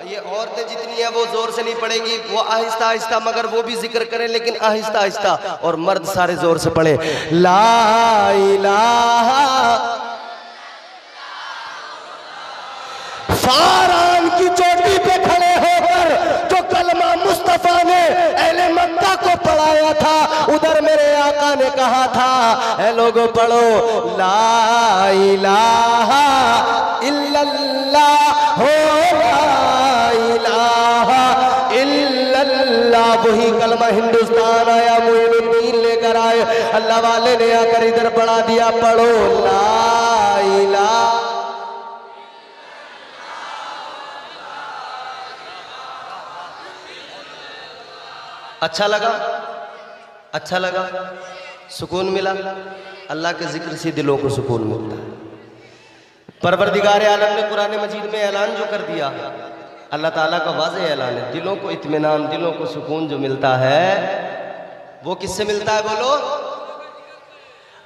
ये औरतें जितनी है वो जोर से नहीं पढ़ेंगी, वो आहिस्ता आहिस्ता, मगर वो भी जिक्र करें लेकिन आहिस्ता आहिस्ता। और मर्द सारे जोर से पढ़े ला इलाहा। फारान की चोटी पे खड़े होकर जो कलमा मुस्तफा ने अहले मक्का को पढ़ाया था, उधर मेरे आका ने कहा था, ऐ लोगों पढ़ो ला इलाहा इल्लल्लाह हो ला इलाहा इल्लल्लाह। वही कलमा हिंदुस्तान आया, मुइनुद्दीन लेकर आए। अल्लाह वाले ने आकर इधर पढ़ा दिया, पढ़ो ला इलाहा। अच्छा लगा, अच्छा लगा, सुकून मिला। अल्लाह के जिक्र से दिलों को सुकून मिलता है। परवरदिगार आलम ने कुरान मजीद में ऐलान जो कर दिया, अल्लाह ताला का वाज़ेह ऐलान है, दिलों को इत्मीनान, दिलों को सुकून जो मिलता है वो किससे मिलता है बोलो?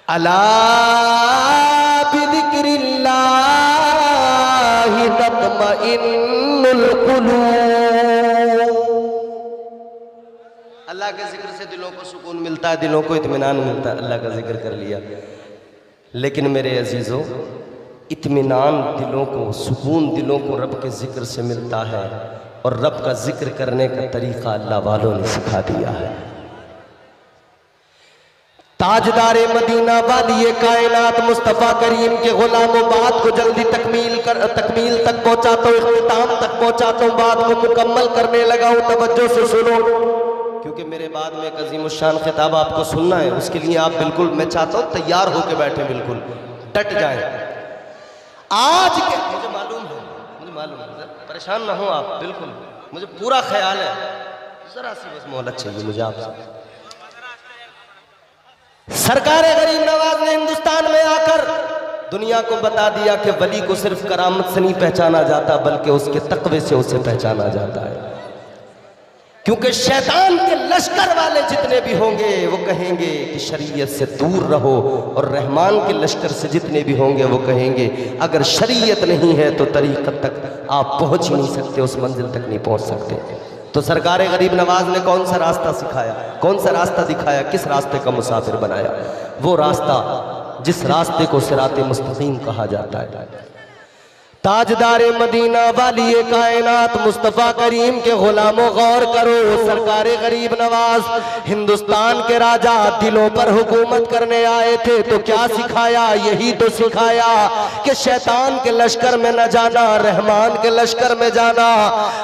अला बिज़िक्रिल्लाहि तत्मइन्नुल कुलूब। अल्लाह के जिक्र से दिलों को सुकून मिलता है, दिलों को इत्मीनान मिलता है। अल्लाह का जिक्र कर लिया। लेकिन मेरे अजीजों, इत्मीनान दिलों को, सुकून दिलों को रब के जिक्र से मिलता है, और रब का जिक्र करने का तरीका अल्लाह वालों ने सिखा दिया है। ताजदारे मदीना वाली कायनात मुस्तफ़ा करीम के गुलामों, बात को जल्दी तकमील तक पहुंचाता हूँ, इख्तिताम तक पहुंचाता हूँ, बात को मुकम्मल करने लगा हूँ। तवज्जो से सुनो, क्योंकि मेरे बाद में एक अज़ीमुश्शान खिताब आपको सुनना है। उसके लिए आप बिल्कुल, मैं चाहता हूँ तैयार होकर बैठे, बिल्कुल डट जाएं। आज के मुझे मालूम है, परेशान ना हो आप, बिल्कुल मुझे पूरा ख्याल है, जरा सी बस मोहलत चाहिए मुझे आपसे। सरकार गरीब नवाज ने हिंदुस्तान में आकर दुनिया को बता दिया कि वली को सिर्फ करामत से नहीं पहचाना जाता, बल्कि उसके तक़वे से उसे पहचाना जाता है। क्योंकि शैतान के लश्कर वाले जितने भी होंगे वो कहेंगे कि शरीयत से दूर रहो, और रहमान के लश्कर से जितने भी होंगे वो कहेंगे अगर शरीयत नहीं है तो तरीक़त तक आप पहुंच ही नहीं सकते, उस मंजिल तक नहीं पहुंच सकते। तो सरकार गरीब नवाज ने कौन सा रास्ता सिखाया, कौन सा रास्ता दिखाया, किस रास्ते का मुसाफिर बनाया? वो रास्ता जिस रास्ते को सिराते मुस्तकीम कहा जाता है। ताजदारे मदीना वाली कायनात मुस्तफ़ा करीम के गुलामों, गौर करो। सरकार गरीब नवाज हिंदुस्तान के राजा दिलों पर हुकूमत करने आए थे, तो क्या सिखाया? यही तो सिखाया कि शैतान के लश्कर में न जाना, रहमान के लश्कर में जाना।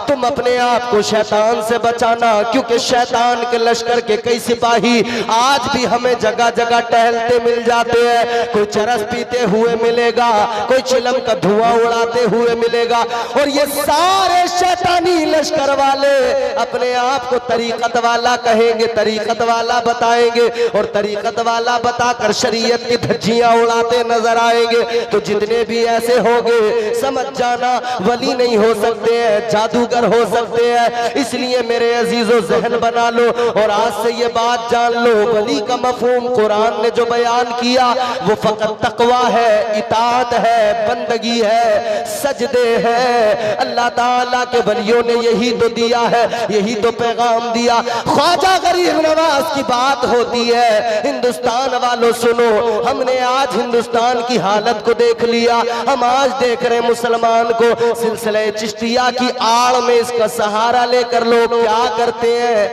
तुम अपने आप को शैतान से बचाना, क्योंकि शैतान के लश्कर के कई सिपाही आज भी हमें जगह जगह टहलते मिल जाते हैं। कोई चरस पीते हुए मिलेगा, कोई चिलम का धुआं उड़ा हुए मिलेगा, और ये सारे शैतानी लश्कर वाले अपने आप को तरीकत वाला कहेंगे, तरीकत वाला बताएंगे, और तरीकत वाला बताकर शरीयत की धज्जियां उड़ाते नजर आएंगे। तो जितने भी ऐसे होंगे समझ जाना वली नहीं हो सकते हैं, जादूगर हो सकते हैं। इसलिए मेरे अजीजों जहन बना लो, और आज से ये बात जान लो, वली का मफहूम कुरान ने जो बयान किया वो फकत तकवा है, इताअत है, बंदगी है, सजदे हैं। अल्लाह ताला के वलियों ने यही तो दिया है, यही तो पैगाम दिया। ख्वाजा गरीब नवाज की बात होती है। हिंदुस्तान वालों सुनो, हमने आज हिंदुस्तान की हालत को देख लिया। हम आज देख रहे मुसलमान को सिलसिले चिश्तिया की आड़ में इसका सहारा लेकर लोग क्या करते हैं?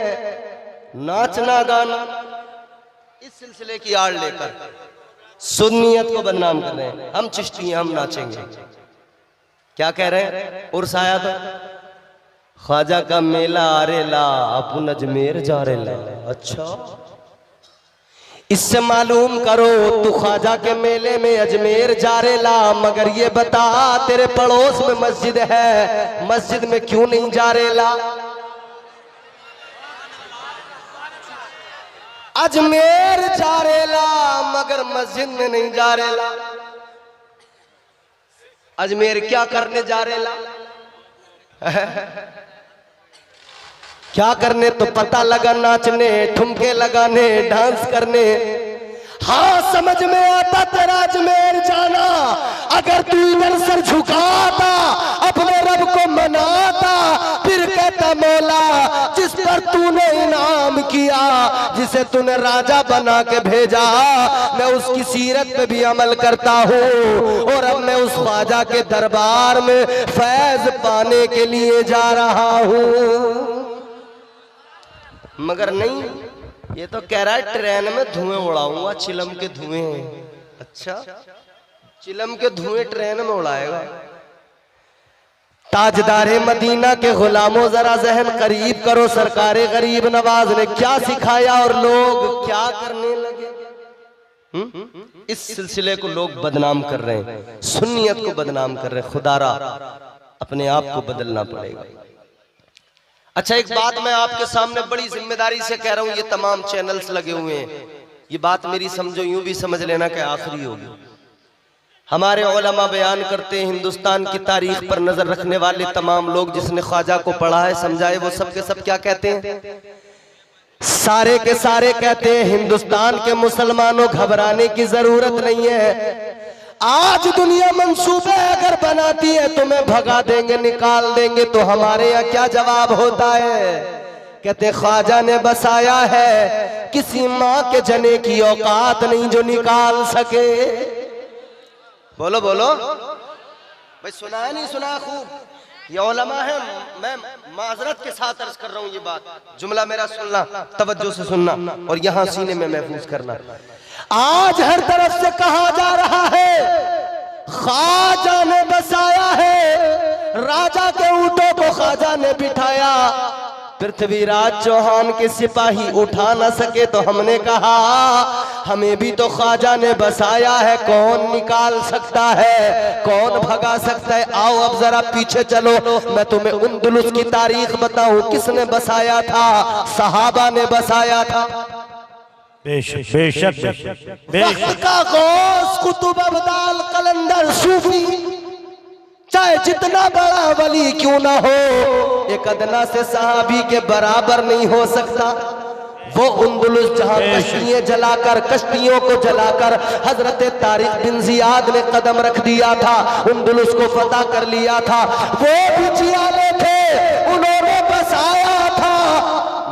नाचना गाना इस सिलसिले की आड़ लेकर सुन्नियत को बदनाम कर रहे हैं। हम चिश्ती हैं, हम नाचेंगे। क्या कह रहे हैं? उर्स आया था, ख्वाजा का मेला आरेला, अपन अजमेर जा रेला। अच्छा, इससे मालूम करो तू ख्वाजा के मेले में अजमेर जा रेला, मगर ये बता तेरे पड़ोस में मस्जिद है, मस्जिद में क्यों नहीं जा रेला? अजमेर जा रेला मगर मस्जिद में नहीं जा रेला। अजमेर क्या करने जा रेला? क्या करने? तो पता लगा नाचने, ठुमके लगाने, डांस करने। हाँ, समझ में आता तेरा अजमेर जाना, अगर तू इधर सर झुकाता, अपने रब को मनाता, फिर कहता मौला जिस पर तूने इनाम किया, जिसे तूने राजा बना के भेजा, मैं उसकी सीरत पे भी अमल करता हूँ, और अब मैं उस ख्वाजा के दरबार में फैज पाने के लिए जा रहा हूँ। मगर नहीं, ये तो कह रहा है ट्रेन में धुएं उड़ाऊंगा, चिलम के धुएं। अच्छा, चिलम के धुएं ट्रेन में उड़ाएगा। ताजदारे मदीना के गुलामों, जरा जहन करीब करो, सरकारे गरीब नवाज ने क्या सिखाया और लोग क्या करने लगे। इस सिलसिले को लोग बदनाम कर रहे हैं, सुन्नियत को बदनाम कर रहे हैं। खुदारा अपने आप को बदलना पड़ेगा। अच्छा, एक बात मैं आपके सामने बड़ी जिम्मेदारी से कह रहा हूं, ये तमाम चैनल्स लगे हुए हैं, ये बात मेरी समझो, यूं भी समझ लेना कि आखिरी होगी। हमारे उलमा बयान करते हैं, हिंदुस्तान की तारीख पर नजर रखने वाले तमाम लोग, जिसने ख्वाजा को पढ़ा है, समझाए, वो सब के सब क्या कहते हैं? सारे के सारे कहते हैं हिंदुस्तान के मुसलमानों घबराने की जरूरत नहीं है। आज दुनिया मंसूबे अगर बनाती है तुम्हें भगा देंगे, निकाल देंगे, तो हमारे यहाँ क्या जवाब होता है? कहते ख्वाजा ने बसाया है, किसी माँ के जने की औकात नहीं जो निकाल सके। बोलो बोलो भाई, सुना है नहीं सुना है? खूब ये उलमा है, मैं माजरत के साथ अर्ज कर रहा हूँ ये बात, जुमला मेरा सुनना, तवज्जो से सुनना और यहाँ सीने में महफूज करना। आज हर तरफ से कहा जा रहा है ख्वाजा ने बसाया है, राजा के ऊंटों को ख्वाजा ने बिठाया। पृथ्वीराज चौहान के सिपाही उठा न सके तो हमने कहा हमें भी तो ख्वाजा ने बसाया है, कौन निकाल सकता है, कौन भगा सकता है? आओ अब जरा पीछे चलो, मैं तुम्हें उंदुलुस की तारीख बताऊं, किसने बसाया था? सहाबा ने बसाया था। बेशक बेशक बेशक का गौस, कुतुब, अब्दाल, कलंदर, सूफी, चाहे जितना बड़ा वली क्यों ना हो, एक अदना से सहाबी के बराबर नहीं हो सकता। वो उंदुलुस जहां कश्तियों को जलाकर हजरत तारिक बिन जियाद ने कदम रख दिया था, उंदुलुस को फतह कर लिया था, वो भी जियाले थे, उन्होंने बसाया था।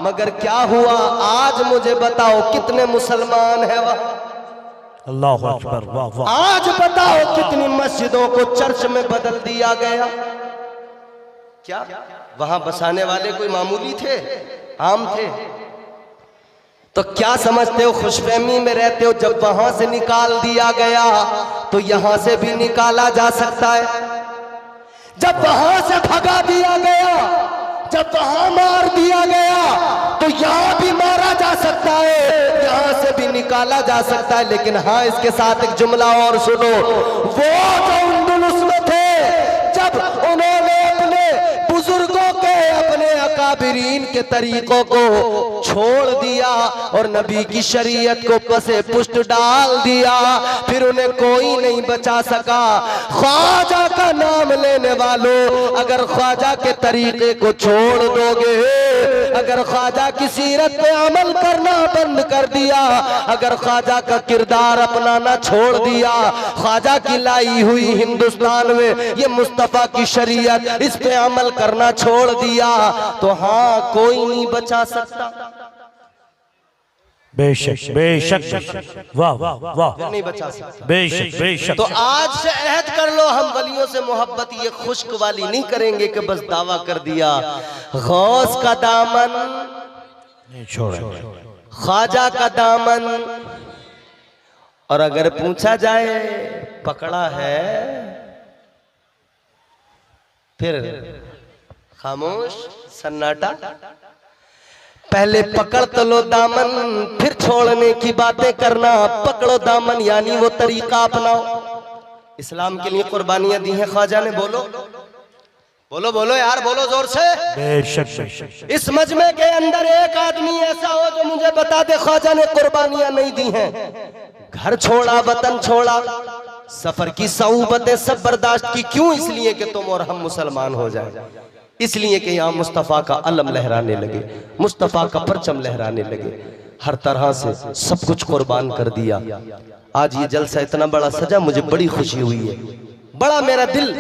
मगर क्या हुआ? आज मुझे बताओ कितने मुसलमान है वह? अल्लाह अकबर, वाह वाह। आज बताओ कितनी मस्जिदों को चर्च में बदल दिया गया? क्या वहां बसाने वाले कोई मामूली थे, आम थे? तो क्या समझते हो, खुशफहमी में रहते हो? जब वहां से निकाल दिया गया तो यहां से भी निकाला जा सकता है। जब वहां से भगा दिया गया, जब वहां मार दिया गया तो यहां भी मारा जा सकता है, यहां से भी निकाला जा सकता है। लेकिन हाँ, इसके साथ एक जुमला और सुनो, वो जो उंदुलुस में थे, जब उन्होंने अपने बुजुर्गों के, अपने अकाबिरीन के तरीकों को छोड़ दिया और नबी की शरीयत को पसे पुष्ट डाल दिया, फिर उन्हें कोई नहीं बचा सका। ख्वाजा का नाम लेने वालों, अगर ख्वाजा के तरीके को छोड़ दोगे, अगर ख्वाजा की सीरत पे अमल करना बंद कर दिया, अगर ख्वाजा का किरदार अपनाना छोड़ दिया, ख्वाजा की लाई हुई हिंदुस्तान में ये मुस्तफा की शरीयत, इस पे अमल करना छोड़ दिया, तो हाँ, कोई नहीं बचा सकता। बेशक बेशक, वाह वाह वाह, नहीं बचा सकता। बेशक बेशक। तो आज से अहद कर लो, हम वलियों से मोहब्बत ये खुश्क वाली नहीं करेंगे कि बस दावा कर दिया। गौस का दामन नहीं छोड़ेंगे, ख्वाजा का दामन, और अगर पूछा जाए पकड़ा है, फिर खामोश, सन्नाटा। पहले पकड़ तो लो दामन, फिर छोड़ने की बातें करना। पकड़ो दामन यानी वो तरीका अपनाओ। इस्लाम के लिए कुर्बानियां दी हैं ख्वाजा ने, बोलो बोलो बोलो यार, बोलो जोर से। बेशक बेशक। इस मजमे के अंदर एक आदमी ऐसा हो जो मुझे बता दे ख्वाजा ने कुर्बानियां नहीं दी हैं। घर छोड़ा, वतन छोड़ा, सफर की सऊबतें सब बर्दाश्त की। क्यों? इसलिए कि तुम और हम मुसलमान हो जाए, इसलिए कि यहाँ मुस्तफ़ा का अलम लहराने लगे, मुस्तफ़ा का परचम लहराने लगे। हर तरह से सब कुछ कुर्बान कर दिया। आज ये जलसा इतना बड़ा सजा, मुझे बड़ी खुशी हुई है, बड़ा मेरा दिल